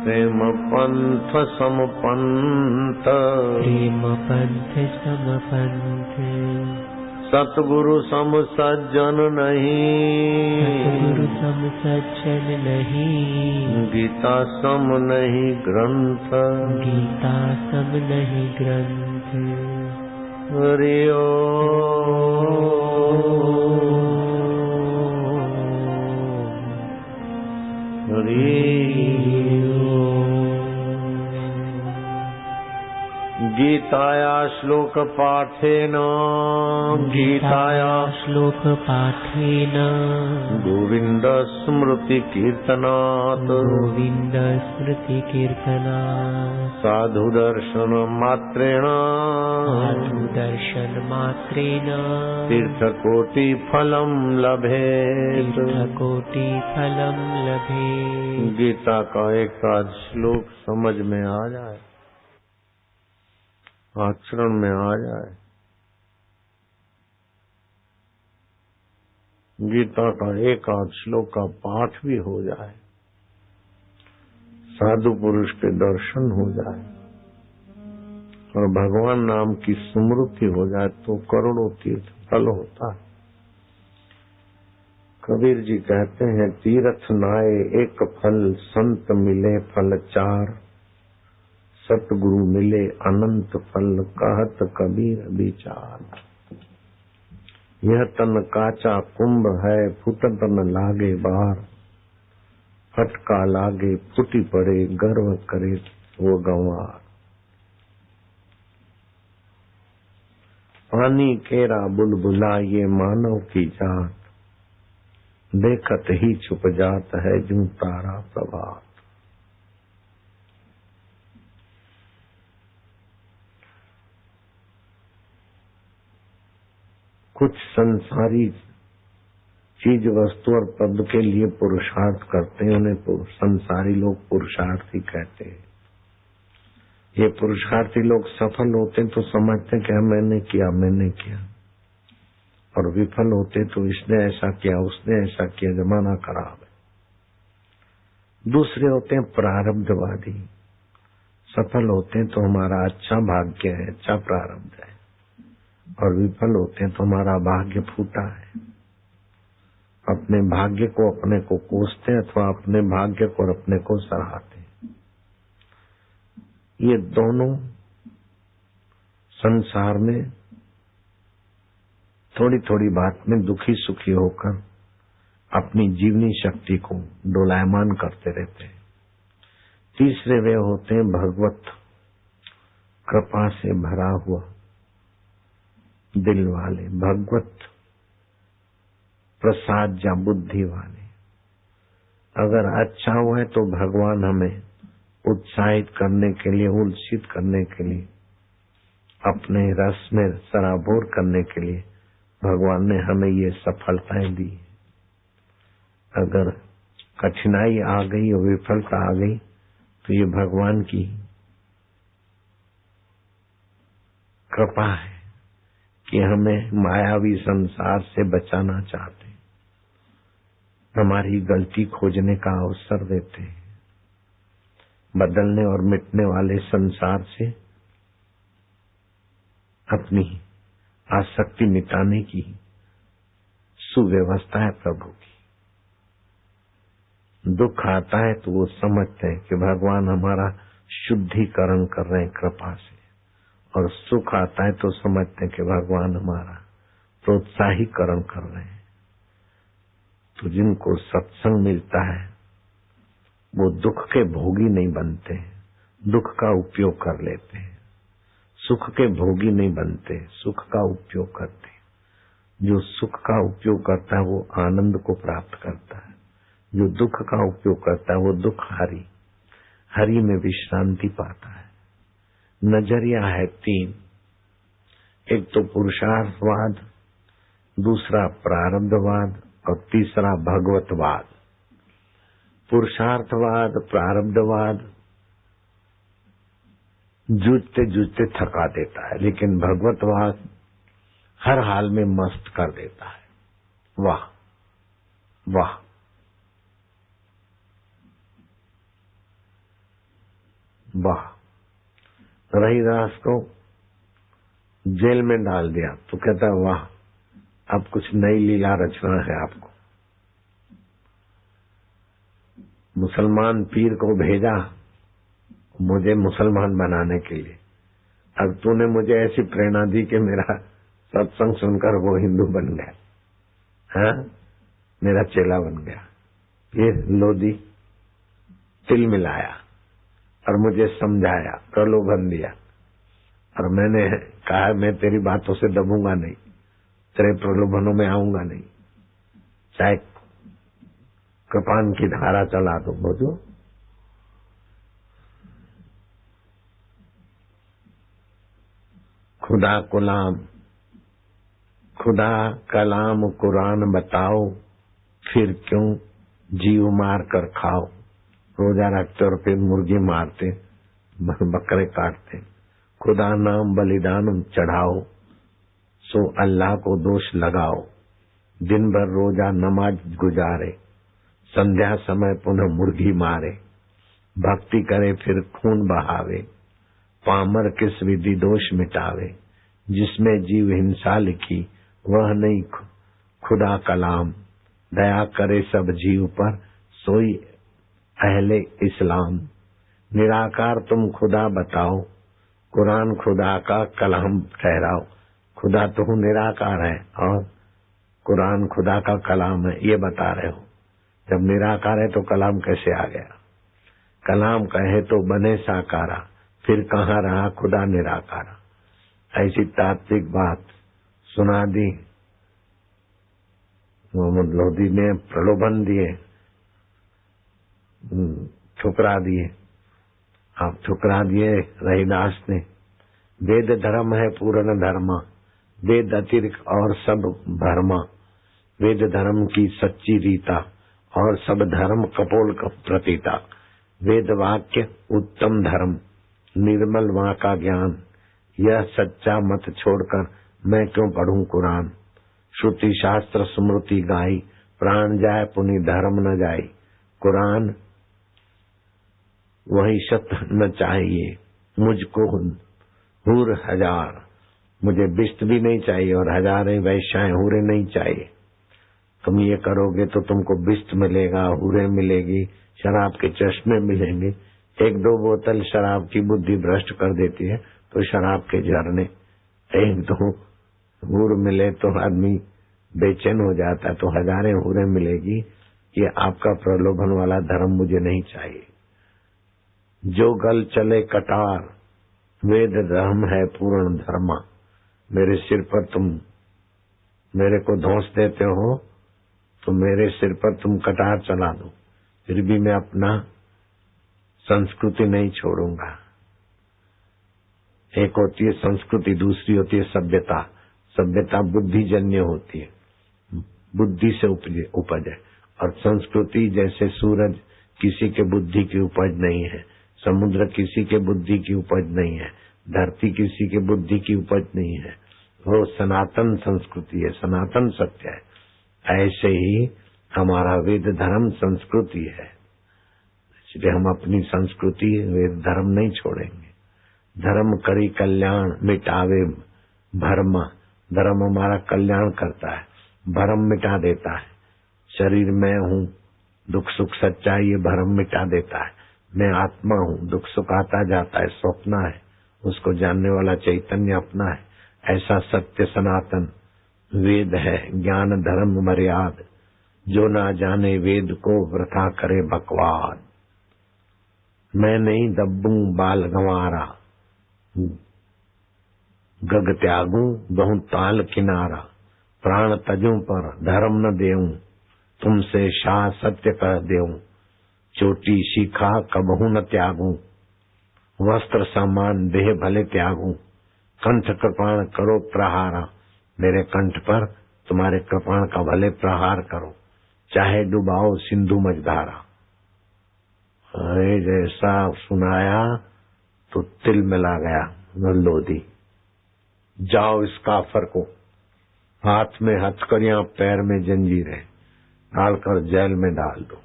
Speaker 1: प्रेम पंथ सम पंथ,
Speaker 3: प्रेम पंथ सम पंथ।
Speaker 1: सतगुरु सम सज्जन नहीं,
Speaker 3: सतगुरु सम सज्जन नहीं।
Speaker 1: गीता सम नहीं ग्रंथ,
Speaker 3: गीता सम नहीं ग्रंथ।
Speaker 1: हरि गीताया श्लोक पाठेन,
Speaker 3: गीताया श्लोक पाठेन,
Speaker 1: गोविंद स्मृति कीर्तनात्,
Speaker 3: गोविंद स्मृति कीर्तनात्।
Speaker 1: साधु दर्शन मात्रेण,
Speaker 3: साधु दर्शन मात्रेण,
Speaker 1: तीर्थकोटि फलम लभेत।
Speaker 3: तीर्थकोटि फलम लभेत।
Speaker 1: गीता का एक आध श्लोक समझ में आ जाए, आचरण में आ जाए, गीता का एक आध श्लोक का पाठ भी हो जाए, साधु पुरुष के दर्शन हो जाए और भगवान नाम की स्मृति हो जाए तो करोड़ों तीर्थ फल होता है। कबीर जी कहते हैं, तीर्थ नाए एक फल, संत मिले फल चार, सतगुरु मिले अनंत फल, कहत कबीर विचार। यह तन काचा कुंभ है, फुटत न लागे बार, फटका लागे फूटी पड़े, गर्व करे वो गंवार। पानी केरा बुलबुला ये मानव की जात, देखत ही छुप जात है जूं तारा प्रभात। कुछ संसारी चीज वस्तु और पद के लिए पुरुषार्थ करते हैं, उन्हें संसारी लोग पुरुषार्थी कहते हैं। ये पुरुषार्थी लोग सफल होते तो समझते हैं कि मैंने किया, और विफल होते तो इसने ऐसा किया, उसने ऐसा किया, जमाना खराब है। दूसरे होते हैं प्रारब्धवादी, सफल होते हैं तो हमारा अच्छा भाग्य है, अच्छा प्रारब्ध है, और विफल होते हैं तो हमारा भाग्य फूटा है। अपने भाग्य को अपने को कोसते हैं अथवा अपने भाग्य को और अपने को सराहते हैं। ये दोनों संसार में थोड़ी थोड़ी बात में दुखी सुखी होकर अपनी जीवनी शक्ति को डोलायमान करते रहते हैं। तीसरे वे होते हैं भगवत कृपा से भरा हुआ दिल वाले, भगवत प्रसाद या बुद्धि वाले। अगर अच्छा हुआ है तो भगवान हमें उत्साहित करने के लिए, उल्सित करने के लिए, अपने रस में सराबोर करने के लिए भगवान ने हमें ये सफलताएं दी। अगर कठिनाई आ गई और विफलता आ गई तो ये भगवान की कृपा है कि हमें मायावी संसार से बचाना चाहते, हमारी गलती खोजने का अवसर देते हैं। बदलने और मिटने वाले संसार से अपनी आसक्ति मिटाने की सुव्यवस्था है प्रभु की। दुख आता है तो वो समझते हैं कि भगवान हमारा शुद्धिकरण कर रहे हैं कृपा से, और सुख आता है तो समझते हैं कि भगवान हमारा प्रोत्साहीकरण कर रहे हैं। तो जिनको सत्संग मिलता है वो दुख के भोगी नहीं बनते, दुख का उपयोग कर लेते हैं। सुख के भोगी नहीं बनते, सुख का उपयोग करते हैं। जो सुख का उपयोग करता है वो आनंद को प्राप्त करता है, जो दुख का उपयोग करता है वो दुख हरि में विश्रांति पाता है। नजरिया है तीन, एक तो पुरुषार्थवाद, दूसरा प्रारब्धवाद और तीसरा भगवतवाद। पुरुषार्थवाद, प्रारब्धवाद जूझते जूझते थका देता है, लेकिन भगवतवाद हर हाल में मस्त कर देता है। वाह वाह। वाह। रहीदास को जेल में डाल दिया तो कहता है वाह, अब कुछ नई लीला रचना है आपको। मुसलमान पीर को भेजा मुझे मुसलमान बनाने के लिए, अब तूने मुझे ऐसी प्रेरणा दी कि मेरा सत्संग सुनकर वो हिंदू बन गया, हाँ, मेरा चेला बन गया। फिर लोधी तिल मिलाया और मुझे समझाया, प्रलोभन दिया, और मैंने कहा मैं तेरी बातों से दबूंगा नहीं, तेरे प्रलोभनों में आऊंगा नहीं, चाहे कृपान की धारा चला दो। बोझो खुदा गुलाम, खुदा कलाम कुरान बताओ, फिर क्यों जीव मार कर खाओ। रोजा रखते और फिर मुर्गी मारते, बकरे काटते। खुदा नाम बलिदान चढ़ाओ, सो अल्लाह को दोष लगाओ। दिन भर रोजा नमाज गुजारे, संध्या समय पुनः मुर्गी मारे। भक्ति करे फिर खून बहावे, पामर किस विधि दोष मिटावे। जिसमें जीव हिंसा लिखी वह नहीं खुदा कलाम। दया करे सब जीव पर सोई अहले इस्लाम। निराकार तुम खुदा बताओ, कुरान खुदा का कलाम ठहराओ। खुदा तो निराकार है और कुरान खुदा का कलाम है, ये बता रहे हो। जब निराकार है तो कलाम कैसे आ गया? कलाम कहे तो बने साकारा, फिर कहाँ रहा खुदा निराकारा। ऐसी तात्विक बात सुना दी। मोहम्मद लोधी ने प्रलोभन दिए, ठुकरा दिए। आप ठुकरा दिए रहीदास ने। वेद धर्म है पूर्ण धर्मा, वेद अतिरिक्त और सब भरमा। वेद धर्म की सच्ची रीता और सब धर्म कपोल प्रतीता। वेद वाक्य उत्तम धर्म, निर्मल वहाँ का ज्ञान। यह सच्चा मत छोड़कर मैं क्यों पढ़ूं कुरान। श्रुति शास्त्र स्मृति गाई, प्राण जाए पुनि धर्म न जाए। कुरान वही सत न चाहिए, मुझको हूर हजार। मुझे बिस्त भी नहीं चाहिए और हजारें वैश्याएं हूरें नहीं चाहिए। तुम ये करोगे तो तुमको बिस्त मिलेगा, हूरें मिलेगी, शराब के चश्मे मिलेंगे। एक दो बोतल शराब की बुद्धि भ्रष्ट कर देती है तो शराब के झरने, एक दो हूर मिले तो आदमी बेचैन हो जाता है, तो हजारें हूरें मिलेगी। ये आपका प्रलोभन वाला धर्म मुझे नहीं चाहिए। जो गल चले कटार, वेद धर्म है पूर्ण धर्मा। मेरे सिर पर तुम मेरे को धौंस देते हो तो मेरे सिर पर तुम कटार चला दो, फिर भी मैं अपना संस्कृति नहीं छोड़ूंगा। एक होती है संस्कृति, दूसरी होती है सभ्यता। सभ्यता बुद्धिजन्य होती है, बुद्धि से उपज है, और संस्कृति जैसे सूरज किसी के बुद्धि की उपज नहीं है, समुद्र किसी के बुद्धि की उपज नहीं है, धरती किसी के बुद्धि की उपज नहीं है। वो सनातन संस्कृति है, सनातन सत्य है। ऐसे ही हमारा वेद धर्म संस्कृति है, इसलिए हम अपनी संस्कृति वेद धर्म नहीं छोड़ेंगे। धर्म करी कल्याण मिटावे भर्म। धर्म हमारा कल्याण करता है, भरम मिटा देता है। शरीर में हूँ, दुख सुख सच्चाई, ये भरम मिटा देता है। मैं आत्मा हूँ, दुख सुख आता जाता है, स्वप्न है, उसको जानने वाला चैतन्य अपना है। ऐसा सत्य सनातन वेद है, ज्ञान धर्म मर्याद। जो ना जाने वेद को वृथा करे बकवाद। मैं नहीं दब्बू बाल गंवारा, गग त्यागू बहु ताल किनारा। प्राण तजू पर धर्म न देऊं, तुमसे शाह सत्य कह देऊं। चोटी शिखा कबहू न त्यागू, वस्त्र सामान देह भले त्यागू। कंठ कृपाण करो प्रहारा, मेरे कंठ पर तुम्हारे कृपाण का भले प्रहार करो, चाहे डुबाओ सिंधु मझधारा। जैसा सुनाया तो तिल मिला गया लोधी। जाओ इस काफर को हाथ में हथकड़ियां, पैर में जंजीरें डालकर जेल में डाल दो।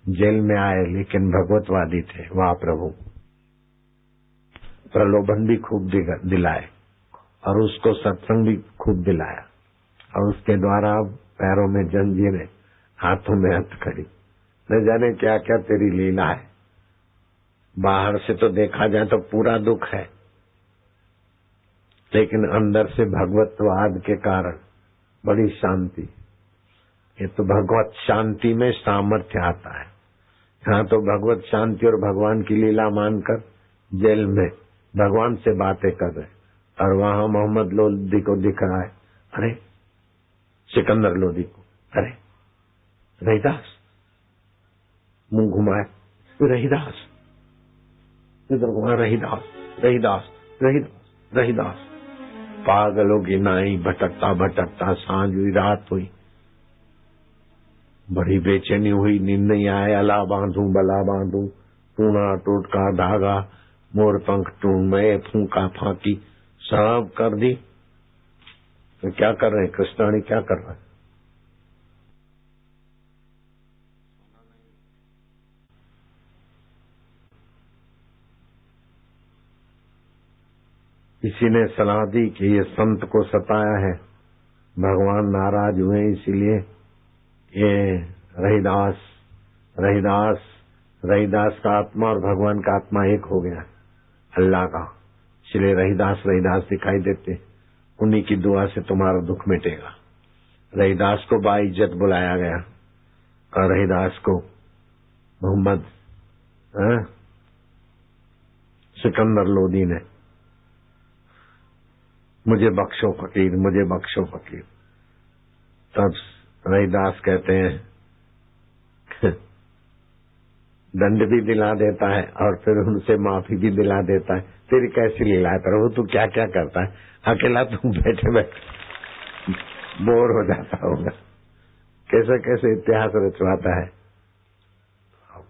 Speaker 1: जेल में आए लेकिन भगवतवादी थे। वाह प्रभु, प्रलोभन भी खूब दिलाए और उसको सत्संग भी खूब दिलाया और उसके द्वारा पैरों में जंजीरें, हाथों में हथकड़ी, न जाने क्या क्या तेरी लीला है। बाहर से तो देखा जाए तो पूरा दुख है, लेकिन अंदर से भगवतवाद के कारण बड़ी शांति। ये तो भगवत शांति में सामर्थ्य आता है। यहाँ तो भगवत शांति और भगवान की लीला मानकर जेल में भगवान से बातें कर रहे, और वहां मोहम्मद लोधी को दिख रहा है, अरे सिकंदर लोधी को, अरे रहीदास, मुंह घुमाए, रहीदास, इधर घुमाए, रहीदास, रहीदास, रहीदास, रहीदास। पागलों की नाई भटकता भटकता सांझ हुई, रात हुई, बड़ी बेचैनी हुई, नींद नहीं आए। अला बांधू बला बांधू, टूना टोटका धागा, मोर पंख टून में फूंका फांकी सब कर दी। तो क्या कर रहे हैं कृष्णाणी, क्या कर रहे हैं? किसी ने सलाह दी कि ये संत को सताया है, भगवान नाराज हुए, इसीलिए ये रहीदास रहीदास रहीदास का आत्मा और भगवान का आत्मा एक हो गया, अल्लाह का। इसलिए रहीदास रहीदास दिखाई देते, उन्हीं की दुआ से तुम्हारा दुख मिटेगा। रहीदास को बाइज्जत बुलाया गया और रहीदास को मोहम्मद सिकंदर लोधी ने, मुझे बख्शो फकीर, मुझे बख्शो फकीर। तब रहीदास कहते हैं दंड भी दिला देता है और फिर उनसे माफी भी दिला देता है। तेरी कैसी लीला है प्रभु, तू क्या क्या करता है, अकेला तू बैठे बैठे बोर हो जाता होगा। कैसे कैसे इतिहास रचवाता है।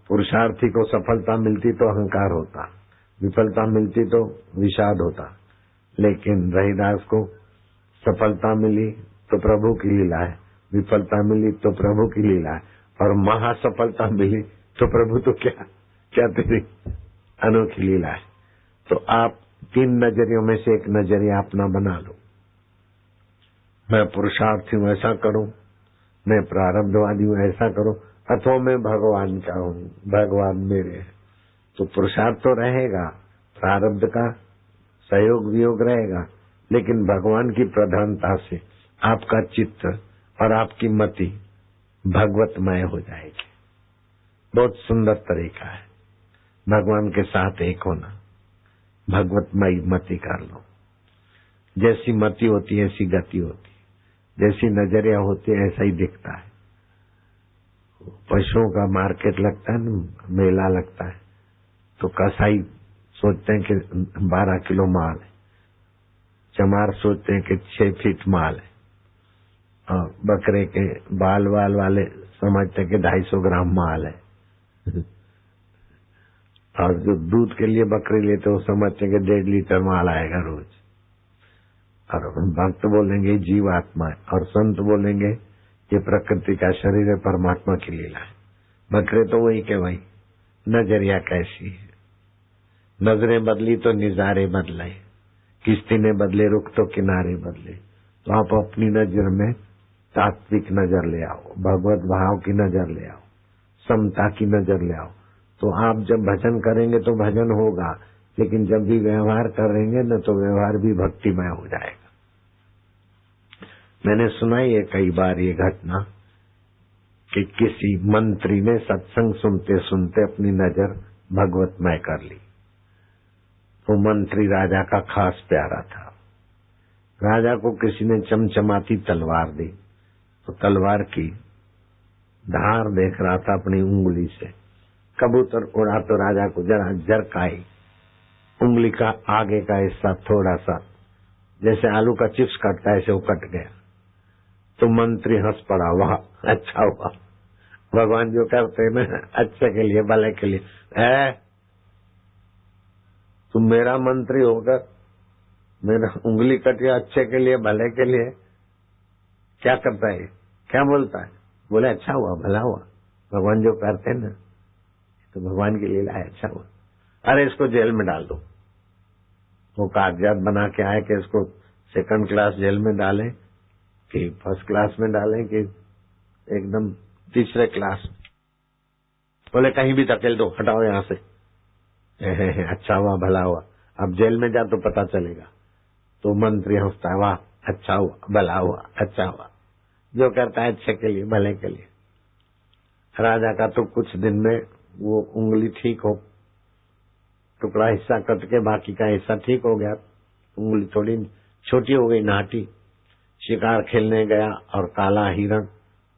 Speaker 1: पुरुषार्थी को सफलता मिलती तो अहंकार होता, विफलता मिलती तो विषाद होता, लेकिन रहीदास को सफलता मिली तो प्रभु की लीला है, विफलता मिली तो प्रभु की लीला है, और महासफलता मिली तो प्रभु तो क्या क्या तेरी अनोखी लीला है। तो आप 3 नजरियों में से एक नजरिया अपना बना लो। मैं पुरुषार्थी हूँ, ऐसा करूं, मैं प्रारब्धवादी हूँ, ऐसा करूं, अथवा मैं भगवान का हूँ, भगवान मेरे हैं। तो पुरुषार्थ तो रहेगा, प्रारब्ध का सहयोग वियोग रहेगा, लेकिन भगवान की प्रधानता से आपका चित्त और आपकी मति भगवतमय हो जाएगी। बहुत सुंदर तरीका है भगवान के साथ एक होना। भगवतमय मति कर लो। जैसी मति होती है ऐसी गति होती है, जैसी नजरिया होती है ऐसा ही दिखता है। पशुओं का मार्केट लगता है ना, मेला लगता है, तो कसाई सोचते हैं कि 12 किलो माल है, चमार सोचते हैं कि 6 फीट माल है, और बकरे के बाल वाल वाले समझते हैं कि 250 ग्राम माल है, और जो दूध के लिए बकरी लेते वो समझते हैं कि 1.5 लीटर माल आएगा रोज। और भक्त बोलेंगे जीवात्मा है, और संत बोलेंगे ये प्रकृति का शरीर है, परमात्मा की लीला है। बकरे तो वही के वही। नजरिया कैसी है, नजरें बदली तो निजारे बदले, किश्ती ने बदले रुख तो किनारे बदले। तो आप अपनी नजर में तात्विक नजर ले आओ, भगवत भाव की नजर ले आओ, समता की नजर ले आओ। तो आप जब भजन करेंगे तो भजन होगा, लेकिन जब भी व्यवहार करेंगे न तो व्यवहार भी भक्तिमय हो जाएगा। मैंने सुनाई है कई बार ये घटना कि किसी मंत्री ने सत्संग सुनते सुनते अपनी नजर भगवतमय कर ली। वो मंत्री राजा का खास प्यारा था। राजा को किसी ने चमचमाती तलवार दी, तो तलवार की धार देख रहा था अपनी उंगली से। कबूतर उड़ा तो राजा को जरा झरकाई, उंगली का आगे का हिस्सा थोड़ा सा जैसे आलू का चिप्स कटता है ऐसे वो कट गया। तो मंत्री हंस पड़ा, वाह अच्छा हुआ। भगवान जो करते हैं ना अच्छे के लिए, भले के लिए। तुम मेरा मंत्री होकर मेरा उंगली कटिया अच्छे के लिए भले के लिए, क्या करता है, क्या बोलता है? बोले अच्छा हुआ, भला हुआ। भगवान जो करते हैं ना, तो भगवान की लीला है, अच्छा हुआ। अरे इसको जेल में डाल दो। वो कागजात बना के आए कि इसको सेकंड क्लास जेल में डालें कि फर्स्ट क्लास में डालें कि एकदम तीसरे क्लास। बोले कहीं भी धकेल दो, हटाओ यहाँ से। अच्छा हुआ, भला हुआ। अब जेल में जा तो पता चलेगा। तो मंत्री हंसता है, वाह अच्छा हुआ, भला हुआ, अच्छा हुआ। जो करता है अच्छे के लिए, भले के लिए। राजा का तो कुछ दिन में वो उंगली ठीक हो, टुकड़ा हिस्सा कट के बाकी का हिस्सा ठीक हो गया। उंगली थोड़ी छोटी हो गई, नाटी। शिकार खेलने गया और काला हिरण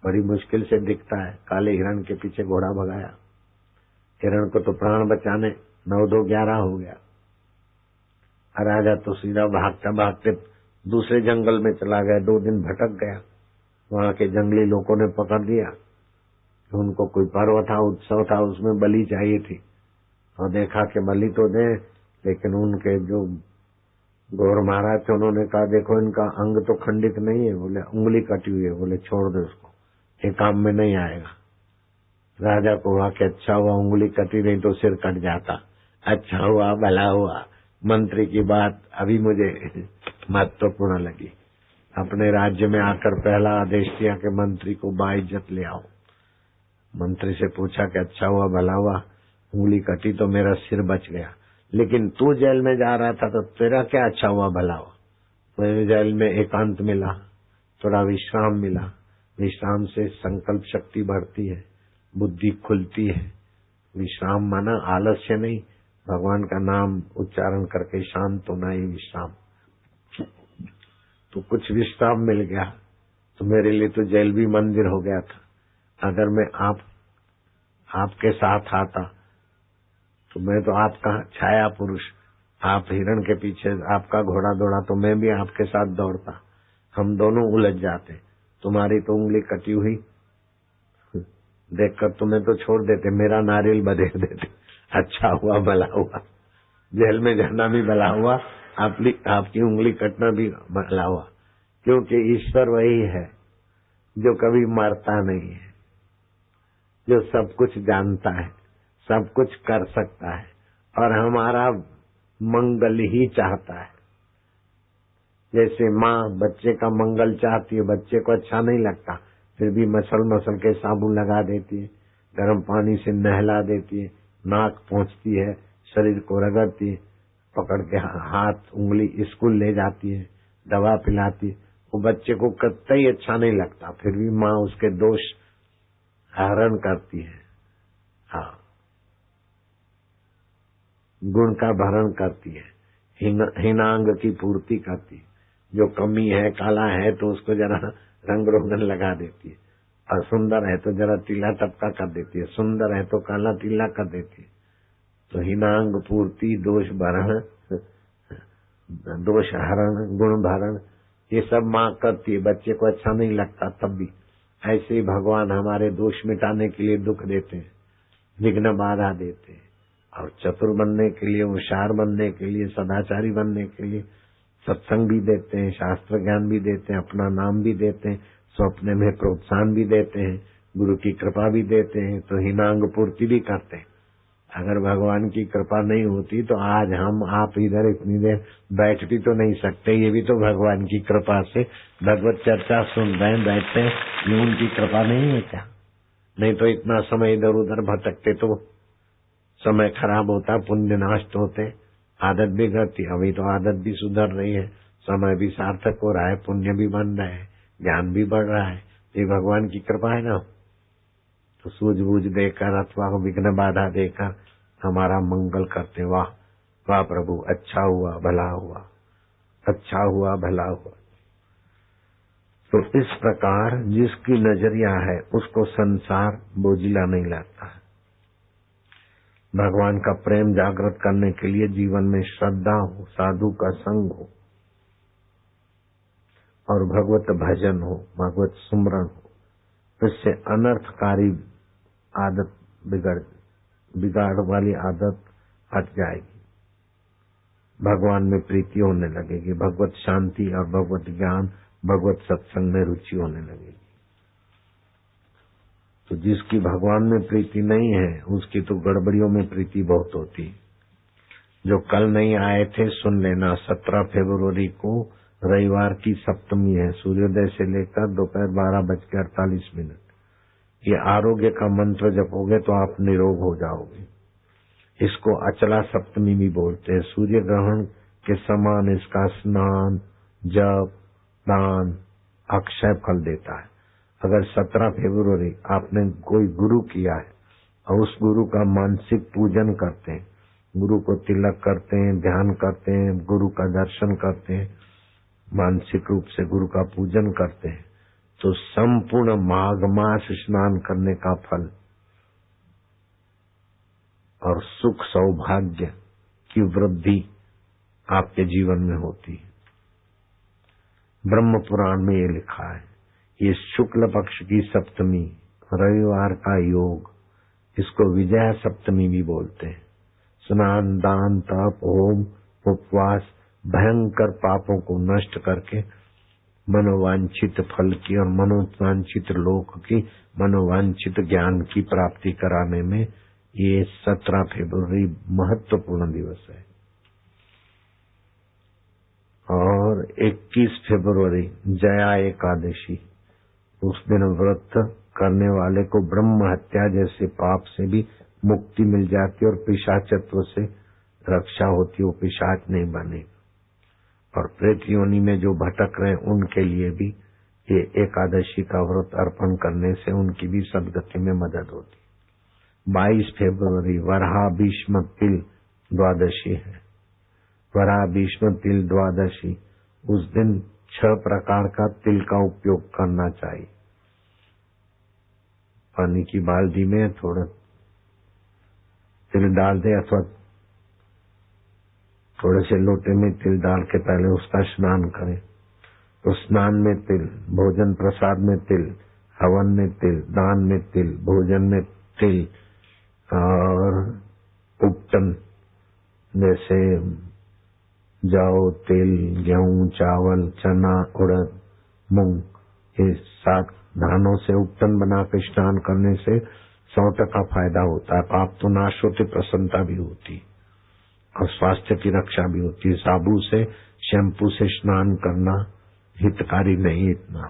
Speaker 1: बड़ी मुश्किल से दिखता है। काले हिरण के पीछे घोड़ा भगाया। हिरण को तो प्राण बचाने 9-2-11 हो गया। राजा तो सीधा भागता भागते दूसरे जंगल में चला गया। 2 दिन भटक गया। वहां के जंगली लोगों ने पकड़ लिया। उनको कोई पर्व था, उत्सव था, उसमें बलि चाहिए थी। और देखा कि बलि तो दे, लेकिन उनके जो गौर महाराज थे उन्होंने कहा देखो इनका अंग तो खंडित नहीं है। बोले उंगली कटी हुई है। बोले छोड़ दो इसको, ये काम में नहीं आएगा। राजा को हुआ कि अच्छा हुआ उंगली कटी नहीं तो सिर कट जाता। अच्छा हुआ, भला हुआ। मंत्री की बात अभी मुझे महत्वपूर्ण लगी। अपने राज्य में आकर पहला आदेश दिया कि मंत्री को बाइज्जत ले आओ। मंत्री से पूछा कि अच्छा हुआ, भला हुआ, उंगली कटी तो मेरा सिर बच गया, लेकिन तू जेल में जा रहा था तो तेरा क्या अच्छा हुआ, भला हुआ? मुझे जेल में एकांत मिला, थोड़ा विश्राम मिला। विश्राम से संकल्प शक्ति बढ़ती है, बुद्धि खुलती है। विश्राम माना आलस्य नहीं, भगवान का नाम उच्चारण करके शांत होना ही विश्राम। तो कुछ विश्राम मिल गया तो मेरे लिए तो जेल भी मंदिर हो गया था। अगर मैं आपके साथ आता तो मैं तो आपका छाया पुरुष, आप हिरण के पीछे आपका घोड़ा दौड़ा तो मैं भी आपके साथ दौड़ता, हम दोनों उलझ जाते। तुम्हारी तो उंगली कटी हुई देखकर तुम्हें तो छोड़ देते, मेरा नारियल बधेर देते। अच्छा हुआ, भला हुआ। जेल में जाना भी भला हुआ, आपकी उंगली कटना भी भला हुआ। क्योंकि ईश्वर वही है जो कभी मरता नहीं है, जो सब कुछ जानता है, सब कुछ कर सकता है और हमारा मंगल ही चाहता है। जैसे माँ बच्चे का मंगल चाहती है, बच्चे को अच्छा नहीं लगता फिर भी मसल के साबुन लगा देती है, गर्म पानी से नहला देती है, नाक पोंछती है, शरीर को रगड़ती है, पकड़ के हाथ उंगली स्कूल ले जाती है, दवा पिलाती है। वो बच्चे को कतई अच्छा नहीं लगता, फिर भी माँ उसके दोष हरण करती है, हाँ, गुण का भरण करती है, हीनांग की पूर्ति करती है। जो कमी है, काला है तो उसको जरा रंग रोगन लगा देती है, और सुंदर है तो जरा टीला टपका कर देती है, सुंदर है तो काला टीला कर देती है। तो हीनांग पूर्ति, दोष भरण, दोष हरण, गुण भरण, ये सब माँ करती है। बच्चे को अच्छा नहीं लगता तब भी। ऐसे ही भगवान हमारे दोष मिटाने के लिए दुख देते हैं, विघ्न बाधा देते हैं, और चतुर बनने के लिए, होशियार बनने के लिए, सदाचारी बनने के लिए सत्संग भी देते हैं, शास्त्र ज्ञान भी देते हैं, अपना नाम भी देते हैं, स्वप्न में प्रोत्साहन भी देते हैं, गुरु की कृपा भी देते हैं, तो हीनांग पूर्ति भी करते हैं। अगर भगवान की कृपा नहीं होती तो आज हम आप इधर इतनी देर बैठ भी तो नहीं सकते। ये भी तो भगवान की कृपा से भगवत चर्चा सुन रहे हैं, बैठते हैं, ये उनकी कृपा नहीं है क्या? नहीं तो इतना समय इधर उधर भटकते तो समय खराब होता, पुण्य नष्ट होते, आदत बिगड़ती। अभी तो आदत भी सुधर रही है, समय भी सार्थक हो रहा है, पुण्य भी बन रहा है, ज्ञान भी बढ़ रहा है। ये भगवान की कृपा है ना। तो सूझबूझ देकर अथवा विघ्न बाधा देकर हमारा मंगल करते। वाह वाह प्रभु, अच्छा हुआ, भला हुआ, अच्छा हुआ, भला हुआ। तो इस प्रकार जिसकी नजरिया है उसको संसार बोझिला नहीं लगता है। भगवान का प्रेम जागृत करने के लिए जीवन में श्रद्धा हो, साधु का संग हो, और भगवत भजन हो, भगवत सुमरण हो। इससे अनर्थकारी आदत बिगाड़ वाली आदत हट जाएगी, भगवान में प्रीति होने लगेगी, भगवत शांति और भगवत ज्ञान भगवत सत्संग में रुचि होने लगेगी। तो जिसकी भगवान में प्रीति नहीं है उसकी तो गड़बड़ियों में प्रीति बहुत होती। जो कल नहीं आए थे सुन लेना, 17 फरवरी को रविवार की सप्तमी है, सूर्योदय से लेकर दोपहर 12:48। ये आरोग्य का मंत्र जपोगे तो आप निरोग हो जाओगे। इसको अचला सप्तमी भी बोलते हैं। सूर्य ग्रहण के समान इसका स्नान, जप, दान अक्षय फल देता है। अगर 17 फरवरी आपने कोई गुरु किया है और उस गुरु का मानसिक पूजन करते हैं, गुरु को तिलक करते हैं, ध्यान करते हैं, गुरु का दर्शन करते हैं, मानसिक रूप से गुरु का पूजन करते हैं, तो संपूर्ण माघ मास स्नान करने का फल और सुख सौभाग्य की वृद्धि आपके जीवन में होती है। ब्रह्म पुराण में ये लिखा है। ये शुक्ल पक्ष की सप्तमी, रविवार का योग, इसको विजया सप्तमी भी बोलते हैं। स्नान, दान, तप, होम, उपवास भयंकर पापों को नष्ट करके मनोवांछित फल की और मनोवांछित लोक की, मनोवांछित ज्ञान की प्राप्ति कराने में ये 17 फरवरी महत्वपूर्ण दिवस है। और 21 फरवरी जया एकादशी, उस दिन व्रत करने वाले को ब्रह्म हत्या जैसे पाप से भी मुक्ति मिल जाती और पिशाचत्व से रक्षा होती, वो पिशाच नहीं बनेगा। और प्रेत योनि में जो भटक रहे उनके लिए भी ये एकादशी का व्रत अर्पण करने से उनकी भी सदगति में मदद होती। 22 फरवरी वरहा भीष्म तिल द्वादशी है। वरहा भीष्म तिल द्वादशी, उस दिन 6 प्रकार का तिल का उपयोग करना चाहिए। पानी की बाल्टी में थोड़ा तिल डाल दे अथवा थोड़े से लोटे में तिल डाल के पहले उसका स्नान करें। तो स्नान में तिल, भोजन प्रसाद में तिल, हवन में तिल, दान में तिल, भोजन में तिल और उपटन जैसे जौ, तिल, गेहूं, चावल, चना, उड़द, मूंग, ये 7 धानों से उपटन बना के स्नान करने से 100% फायदा होता है। पाप तो नाश होते, प्रसन्नता भी होती और स्वास्थ्य की रक्षा भी होती है। साबु से, शैम्पू से स्नान करना हितकारी नहीं। इतना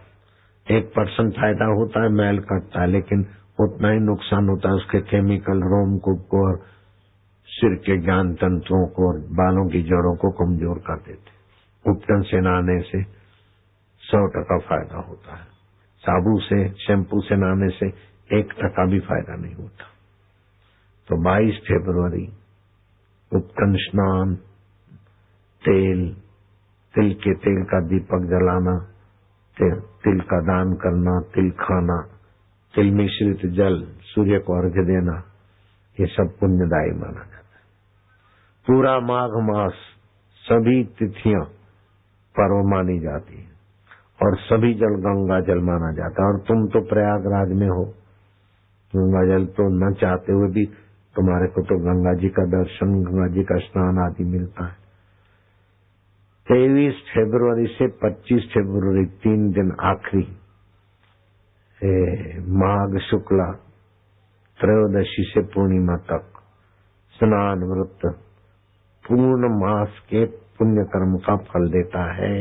Speaker 1: 1% फायदा होता है, मैल कटता है, लेकिन उतना ही नुकसान होता है। उसके केमिकल रोमकूप को और सिर के ज्ञान तंत्रों को और बालों की जड़ों को कमजोर कर देते। उपटन से नहाने से 100% फायदा होता है। साबु से, शैम्पू से नहाने से 1% भी फायदा नहीं होता। तो 22 फरवरी उपटन स्नान, तिल के तेल का दीपक जलाना, तिल का दान करना, तिल खाना, तिल मिश्रित जल सूर्य को अर्घ्य देना, ये सब पुण्यदायी माना जाता है। पूरा माघ मास सभी तिथियां पर्व मानी जाती है और सभी जल गंगा जल माना जाता है। और तुम तो प्रयागराज में हो, गंगा जल तो न चाहते हुए भी तुम्हारे को तो गंगा जी का दर्शन, गंगा जी का स्नान आदि मिलता है। 23 फरवरी से 25 फरवरी 3 दिन आखिरी माघ शुक्ला त्रयोदशी से पूर्णिमा तक स्नान व्रत पूर्ण मास के पुण्य कर्म का फल देता है।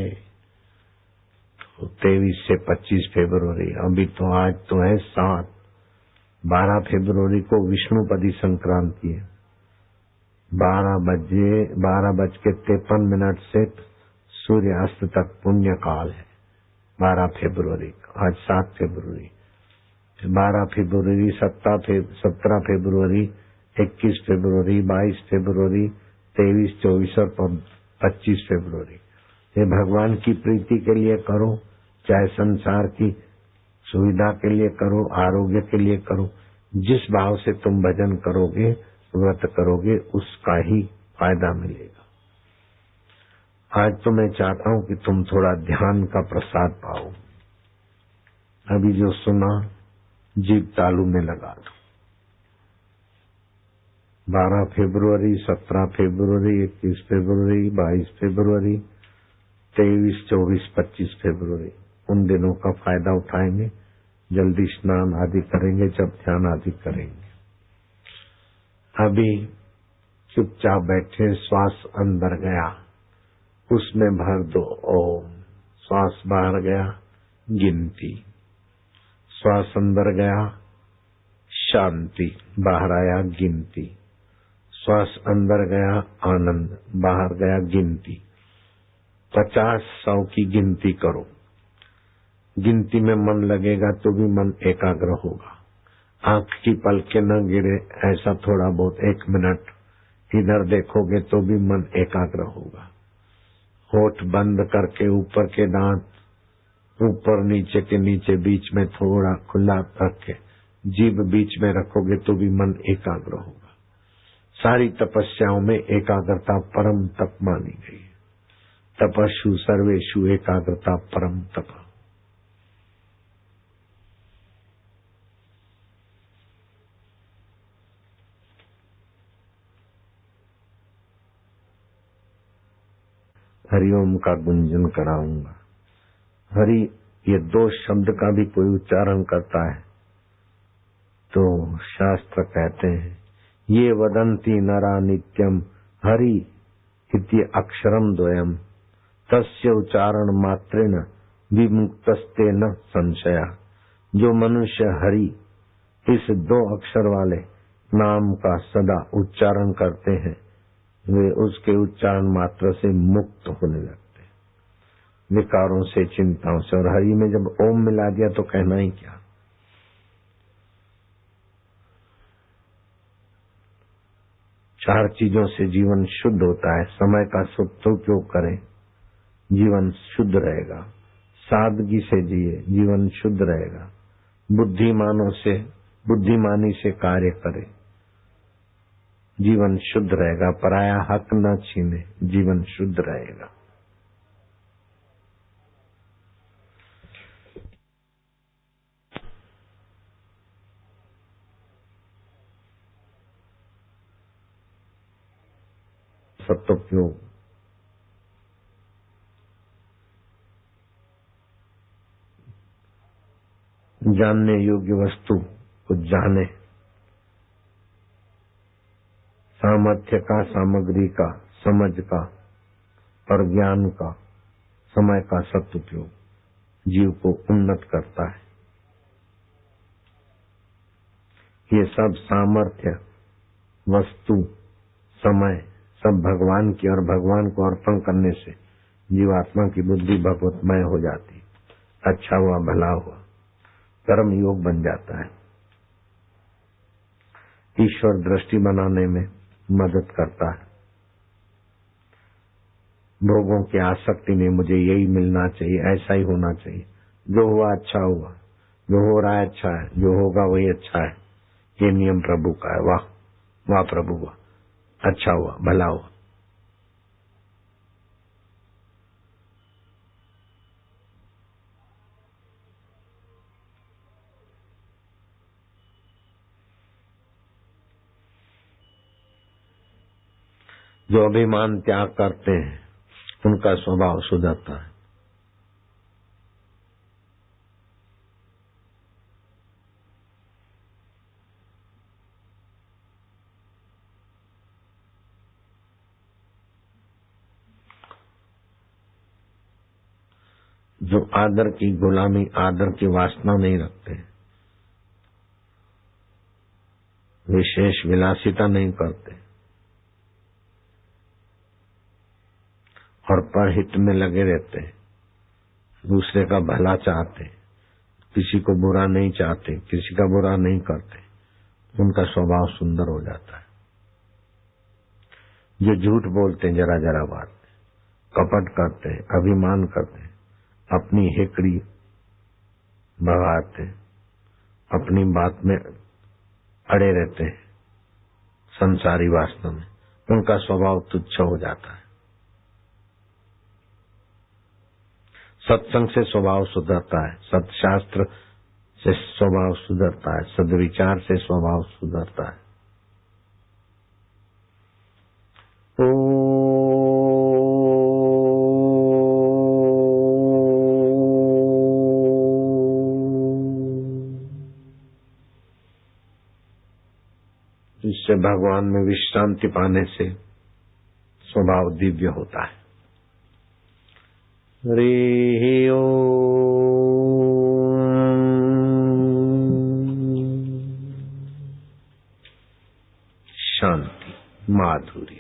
Speaker 1: 23 से 25 फरवरी, अभी तो आज तो है 7। 12 फरवरी को विष्णुपदी संक्रांति है। 12:53 से सूर्यास्त तक पुण्य काल है। 12 फरवरी, आज 7 फरवरी, 12 फरवरी, 17 फरवरी, 21 फरवरी, 22 फरवरी, 23, 24 और 25 फरवरी। ये भगवान की प्रीति के लिए करो, चाहे संसार की सुविधा के लिए करो, आरोग्य के लिए करो। जिस भाव से तुम भजन करोगे, व्रत करोगे, उसका ही फायदा मिलेगा। आज तो मैं चाहता हूं कि तुम थोड़ा ध्यान का प्रसाद पाओ। अभी जो सुना जीभ तालू में लगा दो। 12 फरवरी, 17 फरवरी, 21 फरवरी, 22 फरवरी, 23, 24, 25 फरवरी उन दिनों का फायदा उठाएंगे। जल्दी स्नान आदि करेंगे, जब ध्यान आदि करेंगे। अभी चुपचाप बैठे, श्वास अंदर गया उसमें भर दो ओम, श्वास बाहर गया गिनती, श्वास अंदर गया शांति, बाहर आया गिनती, श्वास अंदर गया आनंद, बाहर गया गिनती। 50, 100 की गिनती करो। गिनती में मन लगेगा तो भी मन एकाग्र होगा। आंख की पलकें न गिरे ऐसा थोड़ा बहुत 1 मिनट इधर देखोगे तो भी मन एकाग्र होगा। होठ बंद करके ऊपर के दांत ऊपर नीचे के नीचे बीच में थोड़ा खुला रख के जीभ बीच में रखोगे तो भी मन एकाग्र होगा। सारी तपस्याओं में एकाग्रता परम तप मानी गई है। तपस्ु सर्वेषु एकाग्रता परम तप। हरिओम का गुंजन कराऊंगा। हरि ये 2 शब्द का भी कोई उच्चारण करता है तो शास्त्र कहते हैं ये वदंती नरा नित्यम हरि इति अक्षरम द्वयम तस्य उच्चारण मात्रेण विमुक्तस्ते न संशया। जो मनुष्य हरि इस 2 अक्षर वाले नाम का सदा उच्चारण करते हैं वे उसके उच्चारण मात्र से मुक्त होने लगते हैं, विकारों से, चिंताओं से। और हरि में जब ओम मिला दिया तो कहना ही क्या। चार चीजों से जीवन शुद्ध होता है। समय का सदुपयोग करें, जीवन शुद्ध रहेगा। सादगी से जिए, जीवन शुद्ध रहेगा। बुद्धिमानी से कार्य करे, जीवन शुद्ध रहेगा। पराया हक न छीने, जीवन शुद्ध रहेगा। सदुपयोग जानने योग्य वस्तु को जाने, सामर्थ्य का, सामग्री का, समझ का और ज्ञान का, समय का सदुपयोग जीव को उन्नत करता है। ये सब सामर्थ्य, वस्तु, समय सब भगवान की, और भगवान को अर्पण करने से जीवात्मा की बुद्धि भगवतमय हो जाती। अच्छा हुआ, भला हुआ, कर्म योग बन जाता है। ईश्वर दृष्टि बनाने में मदद करता है। भोगों की आसक्ति नहीं, मुझे यही मिलना चाहिए, ऐसा ही होना चाहिए, जो हुआ अच्छा हुआ, जो हो रहा है अच्छा है, जो होगा वही अच्छा है, ये नियम प्रभु का है। वाह वाह प्रभु वाह, अच्छा हुआ, भला हुआ। जो अभिमान त्याग करते हैं उनका स्वभाव सुधरता है। जो आदर की गुलामी, आदर की वासना नहीं रखते, विशेष विलासिता नहीं करते और परहित में लगे रहते, दूसरे का भला चाहते, किसी को बुरा नहीं चाहते, किसी का बुरा नहीं करते, उनका स्वभाव सुंदर हो जाता है। जो झूठ बोलते जरा जरा बात, कपट करते, अभिमान करते, अपनी हेकड़ी भगाते, अपनी बात में अड़े रहते, संसारी वासना में, उनका स्वभाव तुच्छ हो जाता है। सत्संग से स्वभाव सुधरता है, सत्शास्त्र से स्वभाव सुधरता है, सद्विचार से स्वभाव सुधरता है। इससे भगवान में विश्रांति पाने से स्वभाव दिव्य होता है। हरि ओम। शांति, माधुर्य।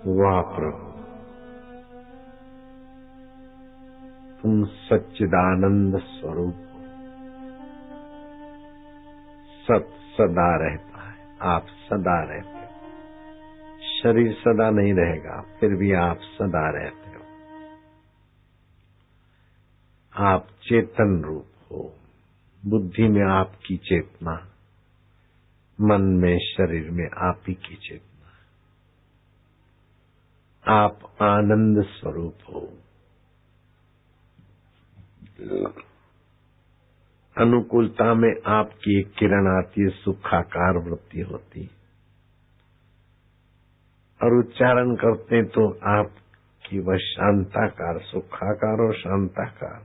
Speaker 1: वाह प्रभु, तुम सच्चिदानंद स्वरूप हो। सत सदा रहता है, आप सदा रहते हो। शरीर सदा नहीं रहेगा, फिर भी आप सदा रहते हो। आप चेतन रूप हो। बुद्धि में आपकी चेतना, मन में, शरीर में आप ही की चेतना। आप आनंद स्वरूप हो। अनुकूलता में आपकी एक किरण आती है, सुखाकार वृत्ति होती है, और उच्चारण करते हैं तो आपकी वह शांताकार, सुखाकार और शांताकार।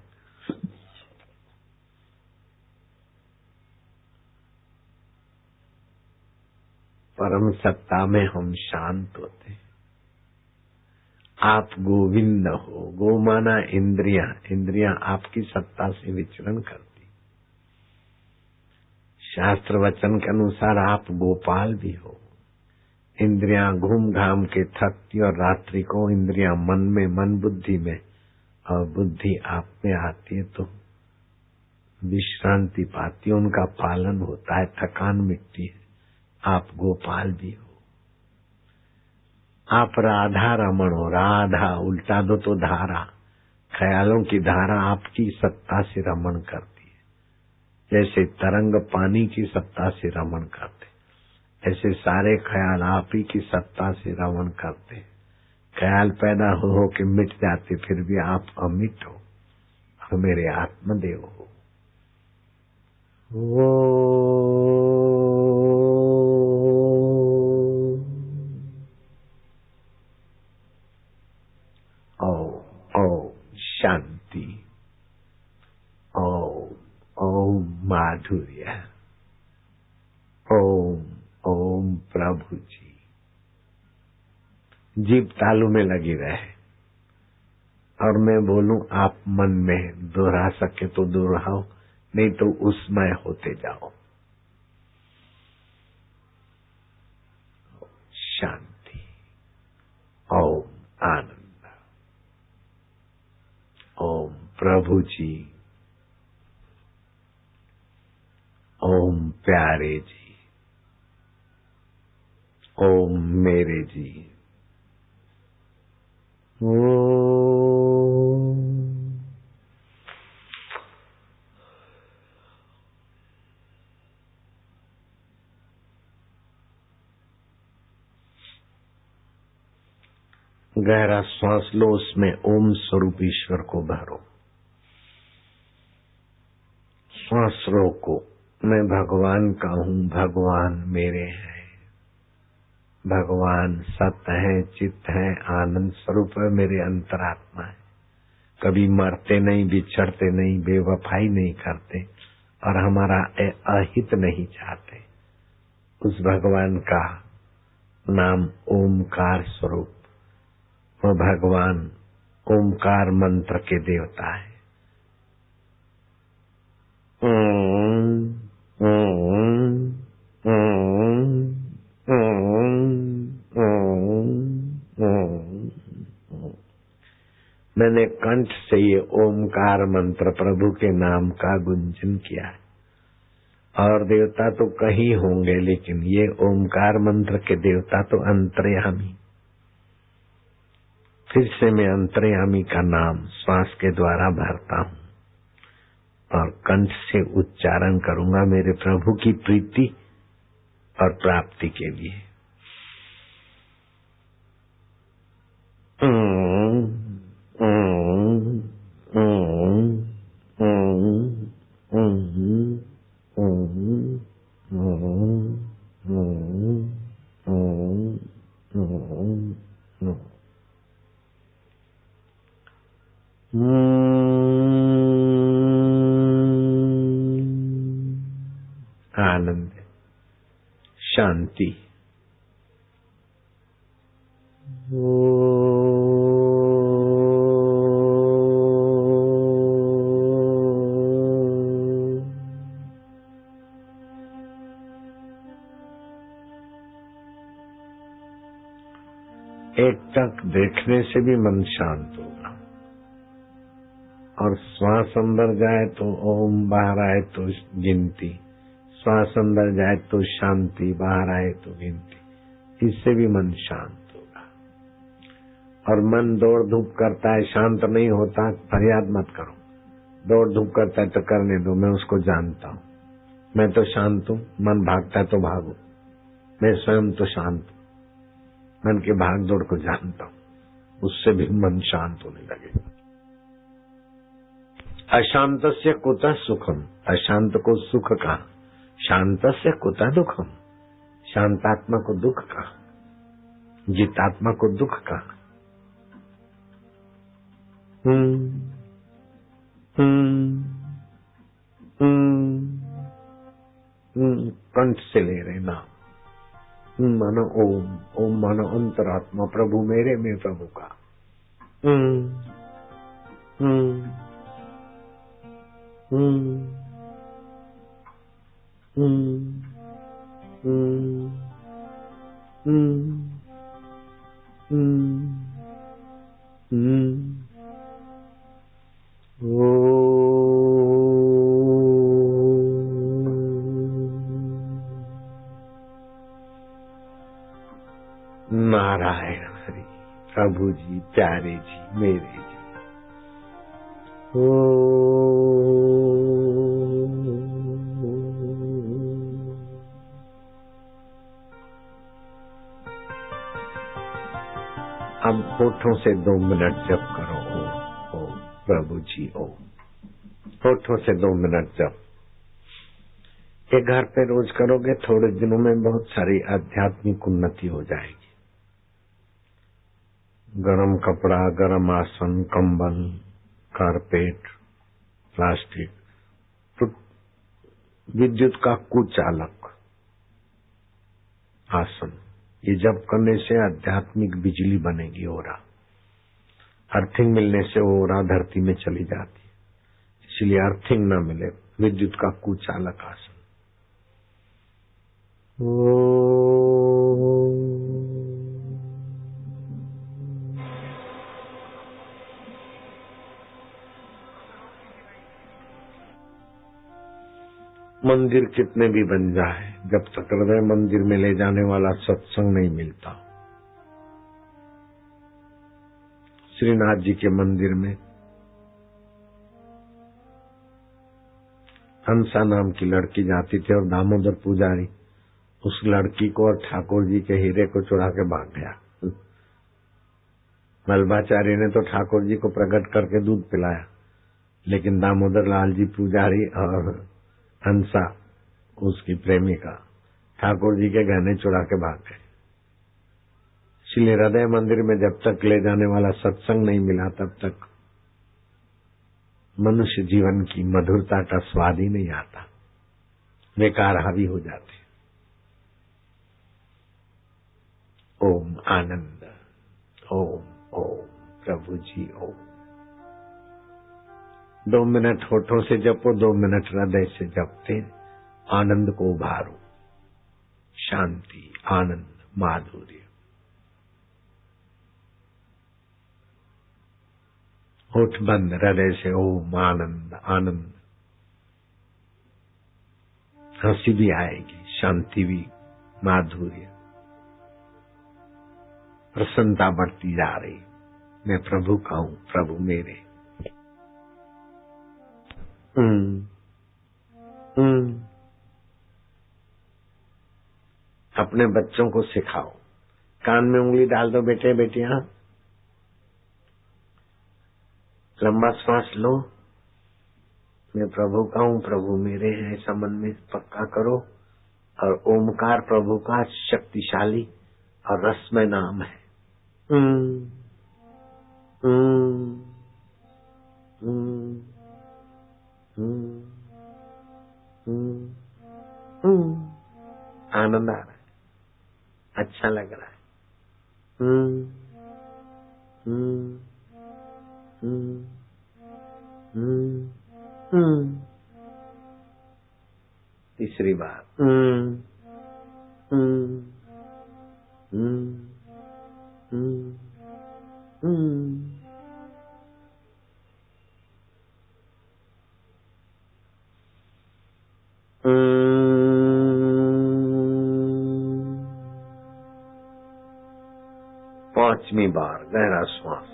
Speaker 1: परम सत्ता में हम शांत होते हैं। आप गोविंद हो। गो माना इंद्रियां, इंद्रियां आपकी सत्ता से विचरण करती। शास्त्र वचन के अनुसार आप गोपाल भी हो। इंद्रियां घूम घाम के थकती और रात्रि को इंद्रियां मन में, मन बुद्धि में, और बुद्धि आप में आती है तो विश्रांति पाती है, उनका पालन होता है, थकान मिटती है। आप गोपाल भी हो। आप राधा रमण हो। राधा उल्टा दो तो धारा, ख्यालों की धारा आपकी सत्ता से रमण करती है। जैसे तरंग पानी की सत्ता से रमण करते, ऐसे सारे ख्याल आप ही की सत्ता से रमण करते। ख्याल पैदा हो के मिट जाते, फिर भी आप अमिट हो और मेरे आत्मदेव हो। शांति, ओम ओम माधुर्य, ओम ओम प्रभु जी। जीभ तालू में लगी रहे और मैं बोलूं, आप मन में दोहरा सके तो दोहराओ, नहीं तो उसमय होते जाओ। शांति, ओम आनंद, ओम प्रभु जी, ओम प्यारे जी, ओम मेरे जी, ओम। गहरा श्वास लो, उसमें ओम स्वरूप ईश्वर को भरो। श्वास रोको। मैं भगवान का हूँ, भगवान मेरे हैं। भगवान सत है, चित्त है, आनंद स्वरूप है, मेरे अंतरात्मा है। कभी मरते नहीं, बिछड़ते नहीं, बेवफाई नहीं करते और हमारा अहित नहीं चाहते। उस भगवान का नाम ओमकार स्वरूप, वो भगवान ओमकार मंत्र के देवता है। मैंने कंठ से ये ओमकार मंत्र प्रभु के नाम का गुंजन किया है। और देवता तो कहीं होंगे, लेकिन ये ओमकार मंत्र के देवता तो अंतर्यामी। फिर से मैं अंतर्यामी का नाम श्वास के द्वारा भरता हूँ और कंठ से उच्चारण करूंगा मेरे प्रभु की प्रीति और प्राप्ति के लिए। आनंद, शांति। एक टक देखने से भी मन शांत होगा और श्वास अंदर जाए तो ओम, बाहर आए तो गिनती, श्वास अंदर जाए तो शांति, बाहर आए तो गिनती। इससे भी मन शांत होगा। और मन दौड़ धूप करता है, शांत नहीं होता, फरियाद मत करो। दौड़ धूप करता है तो करने दो, मैं उसको जानता हूँ। मैं तो शांत हूँ, मन भागता है तो भागो, मैं स्वयं तो शांत हूँ। मन के भाग दौड़ को जानता हूँ, उससे भी मन शांत होने लगेगा। अशांत से कुतः सुखम, अशांत को सुख कहा, शांत से कुतः दुखम, शांतात्मा को दुख कहा, जितात्मा को दुख कहा। कंठ से ले रहे नाम। मानो ओम, ओम मानो अंतरात्मा, प्रभु मेरे में प्रभु का। नारायण हरि, प्रभु जी, प्यारे जी, मेरे जी। अब होठों से 2 मिनट जप करो ओम, प्रभु जी ओम। होठों से 2 मिनट जप। ये घर पे रोज करोगे, थोड़े दिनों में बहुत सारी आध्यात्मिक उन्नति हो जाएगी। गरम कपड़ा, गरम आसन, कंबल, कारपेट, प्लास्टिक, तो विद्युत का कुचालक आसन, ये जप करने से आध्यात्मिक बिजली बनेगी। ओरा अर्थिंग मिलने से ओरा धरती में चली जाती है, इसलिए अर्थिंग न मिले, विद्युत का कुचालक आसन। मंदिर कितने भी बन जाए, जब तक हृदय मंदिर में ले जाने वाला सत्संग नहीं मिलता। श्रीनाथ जी के मंदिर में हंसा नाम की लड़की जाती थी और दामोदर पुजारी उस लड़की को और ठाकुर जी के हीरे को चुरा के भाग गया। वल्लभाचार्य ने तो ठाकुर जी को प्रकट करके दूध पिलाया, लेकिन दामोदर लाल जी पुजारी और हंसा उसकी प्रेमिका ठाकुर जी के गहने चुरा के भाग गए। इसलिए हृदय मंदिर में जब तक ले जाने वाला सत्संग नहीं मिला, तब तक मनुष्य जीवन की मधुरता का स्वाद ही नहीं आता, बेकार हावी हो जाते। ओम आनंद, ओम ओम प्रभु जी ओम। 2 मिनट होठों से जपो, 2 मिनट हृदय से जपते आनंद को उभारो। शांति, आनंद, माधुर्य। होठ बंद, हृदय से ओम आनंद आनंद। हंसी भी आएगी, शांति भी, माधुर्य, प्रसन्नता बढ़ती जा रही। मैं प्रभु का हूं, प्रभु मेरे। अपने बच्चों को सिखाओ, कान में उंगली डाल दो बेटे बेटियां, लंबा श्वास लो, मैं प्रभु का हूं, प्रभु मेरे हैं, ऐसा मन में पक्का करो। और ओमकार प्रभु का शक्तिशाली और रसमय नाम है। आनंद आ रहा है, अच्छा लग रहा है। तीसरी बार पांचवी बार गहरा श्वास।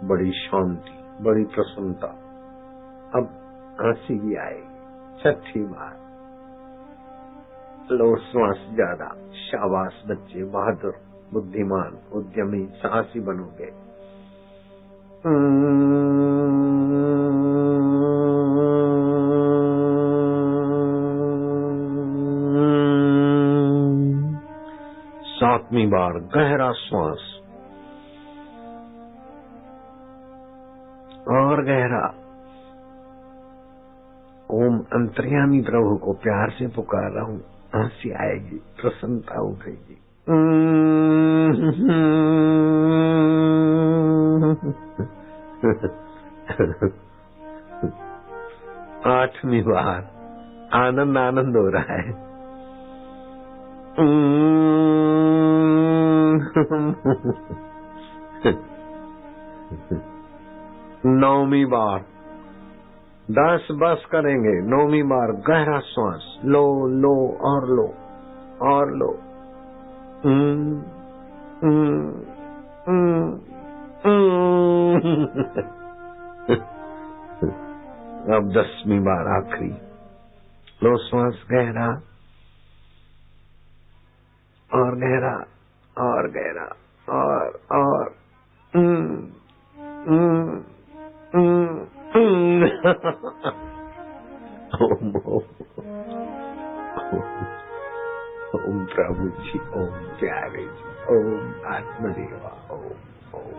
Speaker 1: बड़ी शांति, बड़ी प्रसन्नता। अब हंसी भी आएगी। छठी बार लो श्वास ज्यादा। शाबाश बच्चे, बहादुर, बुद्धिमान, उद्यमी, साहसी बनोगे। सातवीं बार गहरा श्वास और गहरा। ओम अंतर्यामी प्रभु को प्यार से पुकार रहा हूं। हंसी आएगी, प्रसन्नता उठेगी। आठवीं बार आनंद आनंद हो रहा है। नौवीं बार 10 बस करेंगे। 9वीं बार गहरा श्वास लो लो और लो और लो। अब 10वीं बार आखिरी लो श्वास गहरा और गहरा और गहरा और ओम प्रभु जी, ओम प्यारे जी, ओम आत्मदेवा, ओम ओम।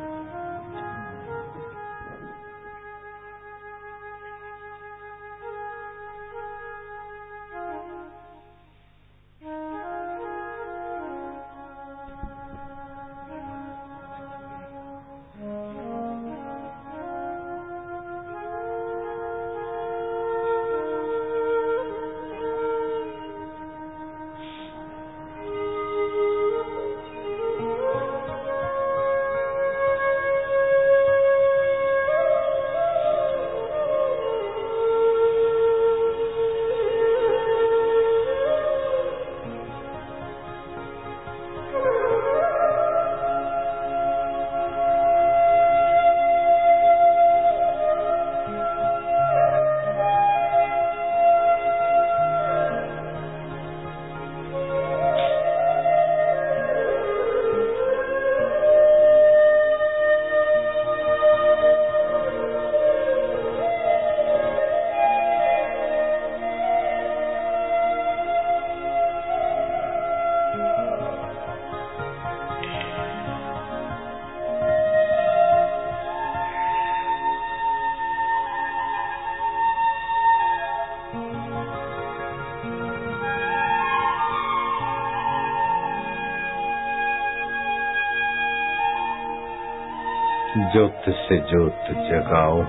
Speaker 1: ज्योत से ज्योत जगाओ,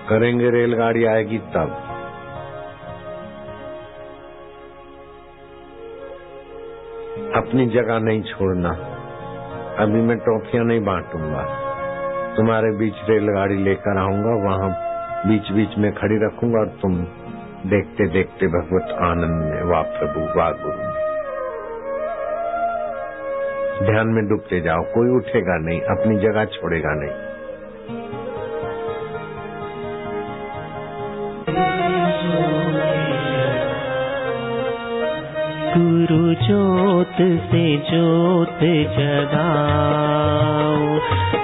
Speaker 1: करेंगे रेलगाड़ी आएगी तब। अपनी जगह नहीं छोड़ना। अभी मैं टॉफियां नहीं बांटूंगा, तुम्हारे बीच रेलगाड़ी लेकर आऊंगा, वहां बीच बीच में खड़ी रखूंगा और तुम देखते देखते भगवत आनंद में, वाह प्रभु वाह गुरु में ध्यान में डूबते जाओ। कोई उठेगा नहीं, अपनी जगह छोड़ेगा नहीं।
Speaker 3: गुरु ज्योत से ज्योत जगाओ,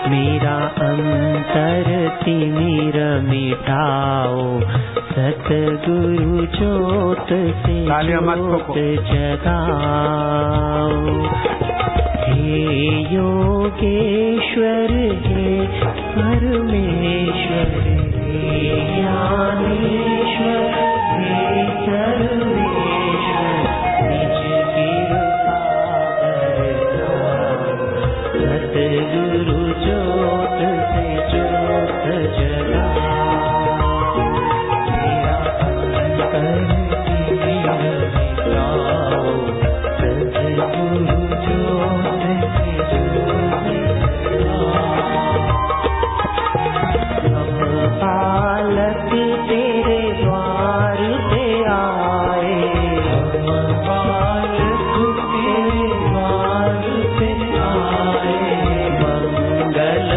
Speaker 3: मेरा अंतर तिमिर मिटाओ। सतगुरु ज्योत से ज्योत जगाओ। हे योगेश्वर हे परमेश्वर हे ज्ञानेश्वर हे सर्वेश्वर, निज कृपा बरसाओ। सतगुरु ज्योत से ज्योत जगाओ, मेरा अंतर तिमिर मिटाओ। सतगुरु बालक तेरे द्वार पे आए, बालक तेरे द्वार पे आए। मंगल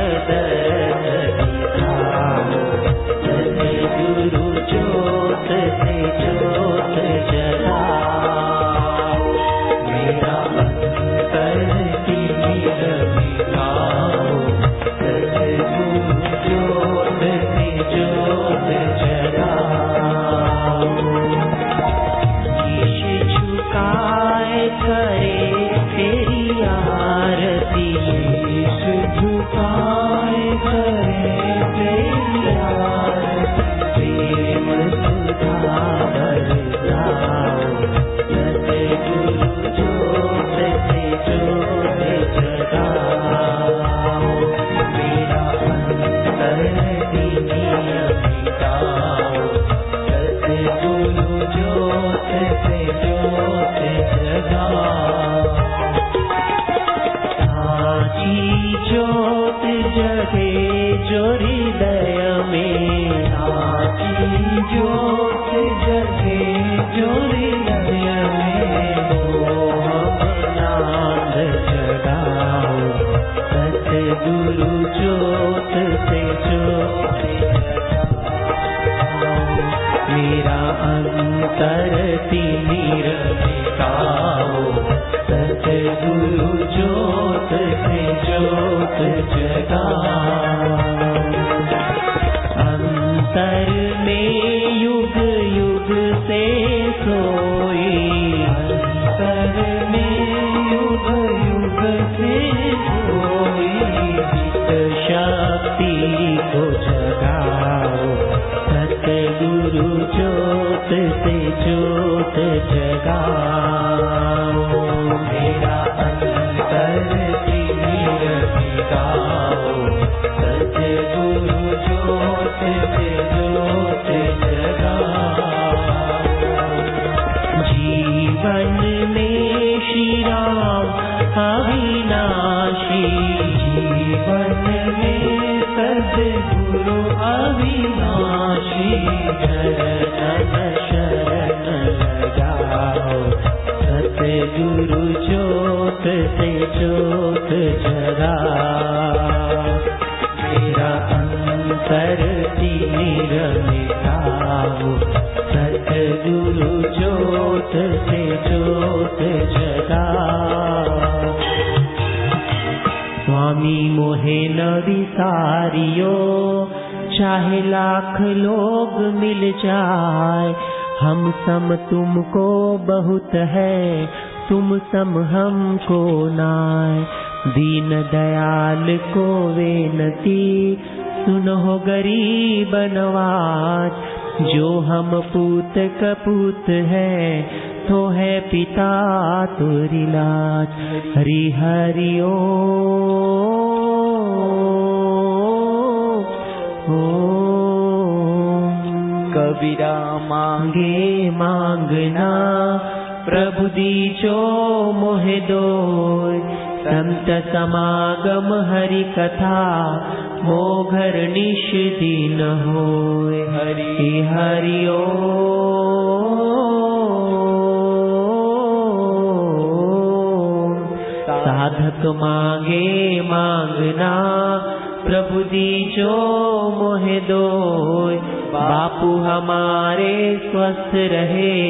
Speaker 3: दिखाओ, सतगुरु ज्योत से ज्योत जगाओ। मेरा अंतर तिमिर मिटाओ। सतगुरु ज्योत से ज्योत जगाओ। शीश झुकाए करे तेरी आरती, शीश झुकाए करे तेरी आरती। प्रेम सुधा बरसाओ, सतगुरु ज्योत से ज्योत जगाओ। मेरा अंतर तिमिर मिटाओ। सतगुरु ज्योत से ज्योत जगाओ। साची ज्योत जगे जो हृदय में, साची ज्योत जगे जो हृदय में। नाद जगाओ, सतगुरु ज्योत से ज्योत जगाओ। मेरा अंतर तिमिर मिटाओ। सतगुरु ज्योत से ज्योत जगाओ। अंतर में युग युग से सोई, अंतर में युग युग से सोई। शक्ति को जगाओ, सतगुरु ज्योत से ज्योत जगाओ। मेरा अंतर तिमिर मिटाओ। सतगुरु ज्योत से ज्योत जगाओ। जीवन में श्री राम अविनाशी, जीवन में सद्गुरु अविनाशी। शरण शरण लगाओ, सतगुरु ज्योत से ज्योत जगाओ। मेरा अंतर तिमिर मिटाओ। सतगुरु ज्योत से ज्योत जगाओ। स्वामी मोहे न विसारियो, चाहे लाख लोग मिल जाए। हम सम तुमको बहुत है, तुम सम हमको नाय। दीन दयाल को विनती, सुनो गरीब नवाज। जो हम पूत कपूत है, तो है पिता तुरी लाज। हरि हरि ओम। कबीरा मांगे मांगना प्रभु दीजो मोहे दोय। संत समागम हरि कथा मोघर निश दिन होय। हरि हरि ओम। साधक मांगे मांगना प्रभु दीजो मोहे दोय। बापू हमारे स्वस्थ रहे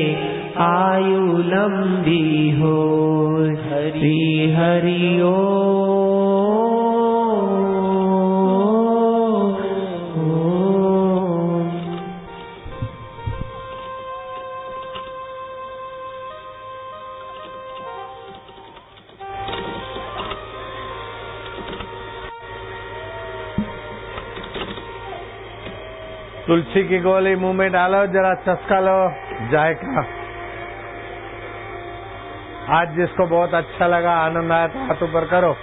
Speaker 3: आयु लंबी होय। हरि हरि ओम।
Speaker 1: तुलसी की गोली मुंह में डालो, जरा चस्का लो जायका। आज जिसको बहुत अच्छा लगा, आनंद आया तो हाथ ऊपर करो।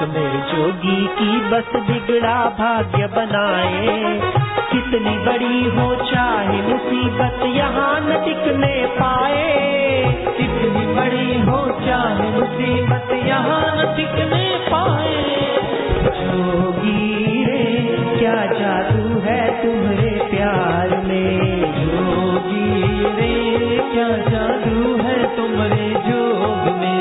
Speaker 1: बस
Speaker 3: जोगी की बस बिगड़ा भाग्य बनाए। कितनी बड़ी हो चाहे मुसीबत यहाँ न टिकने पाए। कितनी बड़ी हो चाहे मुसीबत यहाँ न टिकने पाए। जोगी रे क्या जादू है तुम्हारे प्यार में। जोगी रे क्या जादू है तुम्हारे जोग में।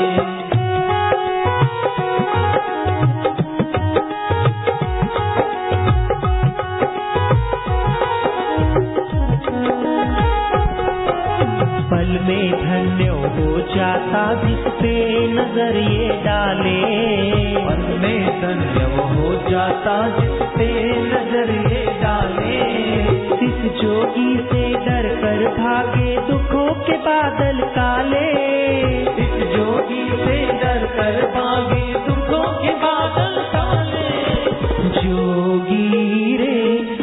Speaker 3: पल में धन्य हो जाता जिस पे नजर ये डाले। पल में धन्य हो जाता जिस पे नजर ये डाले। इस जोगी से डर कर भागे दुखों के बादल काले। इस जोगी से डर कर भागे दुखों के बादल काले। जोगी रे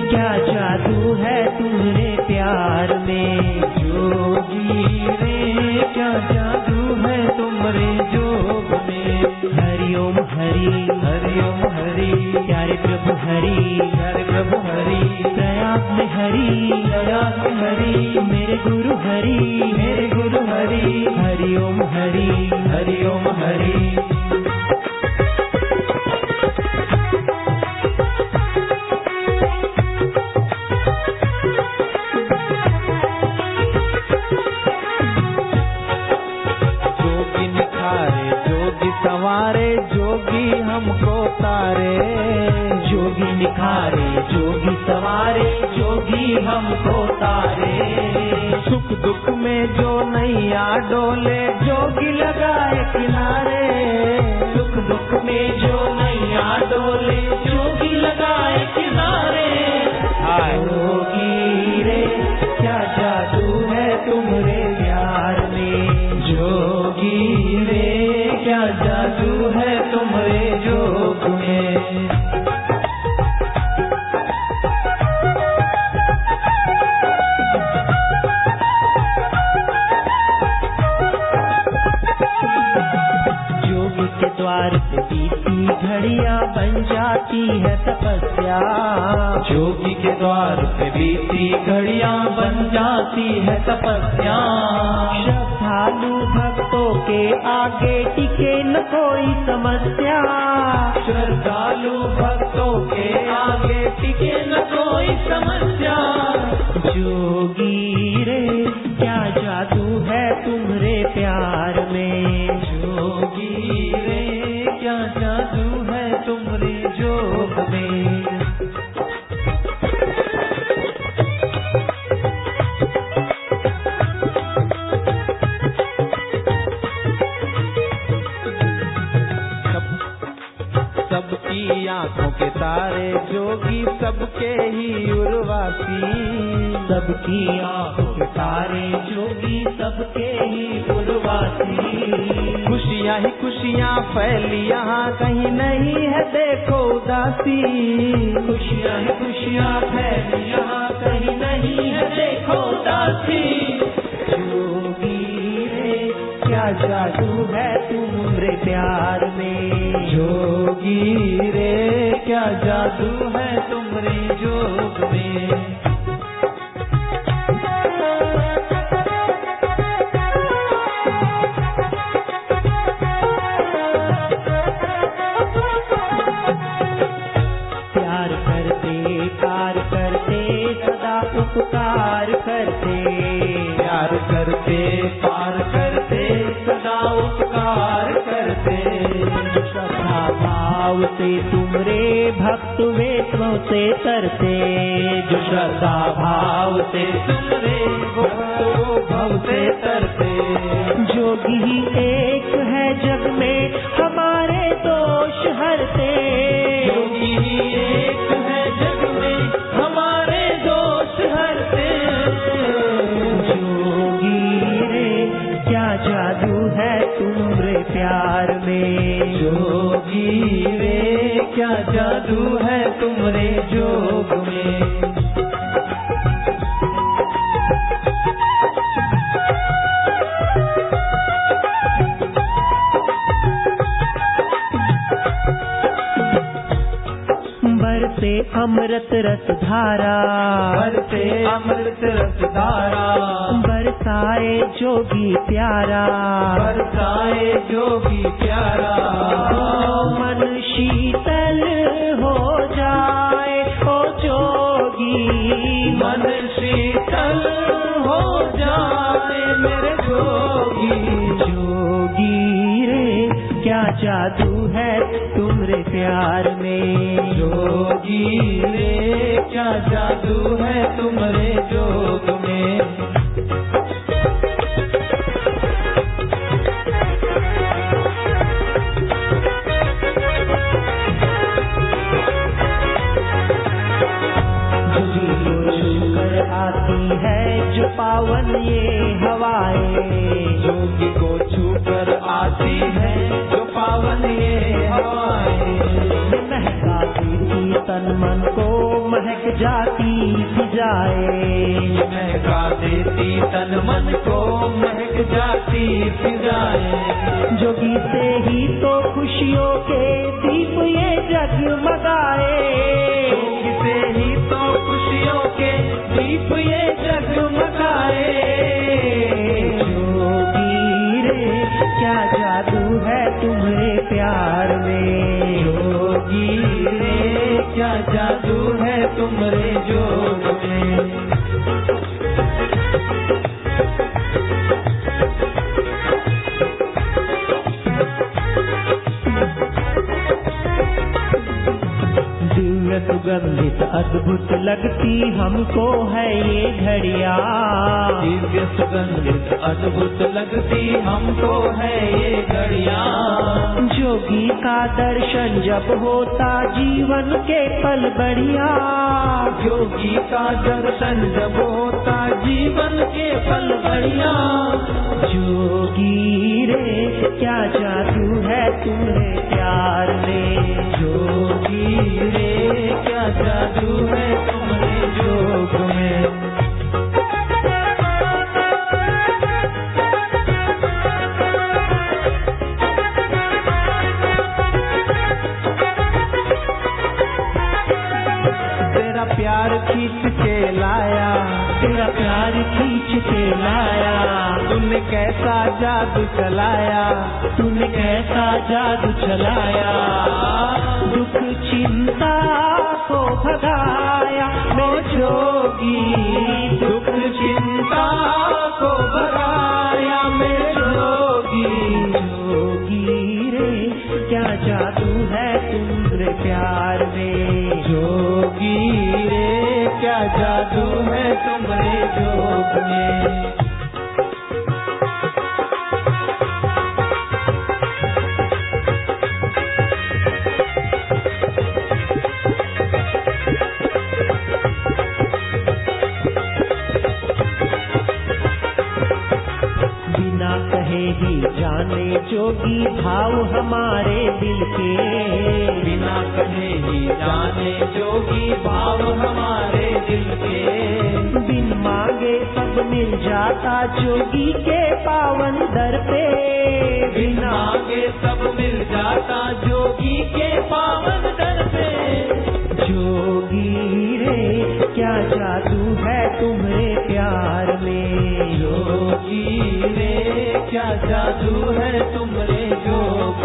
Speaker 3: क्या जादू है तुम्हारे प्यार में। जोगी रे क्या जादू है तुम्हारे जोग में। हरिओम हरि हरिओम हरि प्यारे प्रभु हरि प्यारे प्रभु हरि। प्रयाग में हरि प्रयाग में हरि मेरे गुरु हरि मेरे गुरु हरि। हरिओम हरि हरिओम हरि। जोगी हमको तारे, जोगी निखारे जोगी सवारे, जोगी हमको तारे। सुख दुख में जो नैया डोले, जोगी लगाए किनारे, सुख दुख में जो नैया डोले, जोगी लगाए किनारे। जोगी रे क्या जादू है तुमरे प्यार में, जोगी रे क्या जादू है तुमरे जोग में। जोगी के द्वार पे बीती घड़ियां बन जाती है तपस्या, जोगी के द्वार पे बीती घड़ियां बन जाती है तपस्या। श्रद्धालु भक्तों के आगे टिके न कोई समस्या, श्रद्धालु भक्तों के आगे टिके न कोई समस्या। जोगी रे क्या जादू है तुमरे प्यार में, जोगी रे क्या जादू है तुमरे जोग में। सबकी आंखों के तारे, जोगी सबके ही उर्वासी, सबकी आंखों के तारे, जोगी सबके ही उर्वासी। खुशियाँ ही खुशियाँ फैली यहाँ, कहीं नहीं है देखो उदासी, खुशियाँ ही खुशियाँ फैली यहाँ, कहीं नहीं है देखो उदासी। जोगी रे क्या जादू है तुमरे प्यार में, जोगी रे क्या जादू है तुमरे जोग में। प्यार करते कार करते सदा उपकार करते, प्यार करते पार करते सदा उपकार करते। श्रद्धा भाव से तुमरे भक्त वेतों से तरते, जो श्रद्धा भाव से तुमरे भक्त भाव से तरते। जोगी एक है जग में हमारे दोष हरते, जोगी एक है जग में हमारे दोष हरते। जोगी रे क्या जादू है तुमरे प्यार में, जोगी रे क्या जादू है तुमरे जोग में। बरसे अमृत रस धारा, बरसे अमृत रस धारा, बरसाए जोगी प्यारा, बरसाए जोगी प्यारा। मन शीतल हो जाए ओ जोगी, मन शीतल हो जाए मेरे जोगी। जोगी रे क्या जादू है तुमरे प्यार में, जोगी रे क्या जादू है तुमरे जोग में। आती है जो पावन ये हवाएं, जोगी को छूकर आती है जो पावन ये हवाएं। महका देती तन मन को महक जाती फिजाए, महका देती तन मन को महक जाती फिजाए। जोगी से ही तो खुशियों के दीप ये जगमगाए, जोगी से ही तो खुशियों के दीप ये जगमगाए। जोगी रे क्या जादू है तुम्हारे प्यार में, जोगी रे क्या जादू है तुम्हारे जोग में। अद्भुत लगती हमको है ये घड़िया,
Speaker 5: दिव्य सुगंधित अद्भुत लगती हमको है ये घड़िया।
Speaker 3: जोगी का दर्शन जब होता जीवन के पल बढ़िया,
Speaker 5: योगी का दर्शन जब होता जीवन के पल बढ़िया।
Speaker 3: जोगी रे क्या जादू है तुम्हारे प्यार में,
Speaker 5: जोगी रे क्या जादू है तुम्हारे जोग में। तेरा प्यार खींच के लाया,
Speaker 3: तेरा प्यार खींच के लाया,
Speaker 5: तूने कैसा जादू चलाया,
Speaker 3: तूने कैसा जादू चलाया। दुख चिंता को भगाया
Speaker 5: मैं जोगी, दुख चिंता को भगाया मैं जोगी।
Speaker 3: जोगी रे क्या जादू है तुम्हारे प्यार में,
Speaker 5: जोगी रे क्या जादू है तुम्हारे जोग में।
Speaker 3: बिना कहे ही जाने जोगी भाव हमारे दिल के,
Speaker 5: बिना कहे ही जाने जोगी भाव हमारे दिल के।
Speaker 3: बिन मांगे सब मिल जाता जोगी के पावन दर पे,
Speaker 5: बिन मांगे सब मिल जाता जोगी के पावन दर पे।
Speaker 3: जोगी रे क्या जादू है तुम्हारे प्यार में,
Speaker 5: जोगी रे क्या जादू है तुम्हारे जोग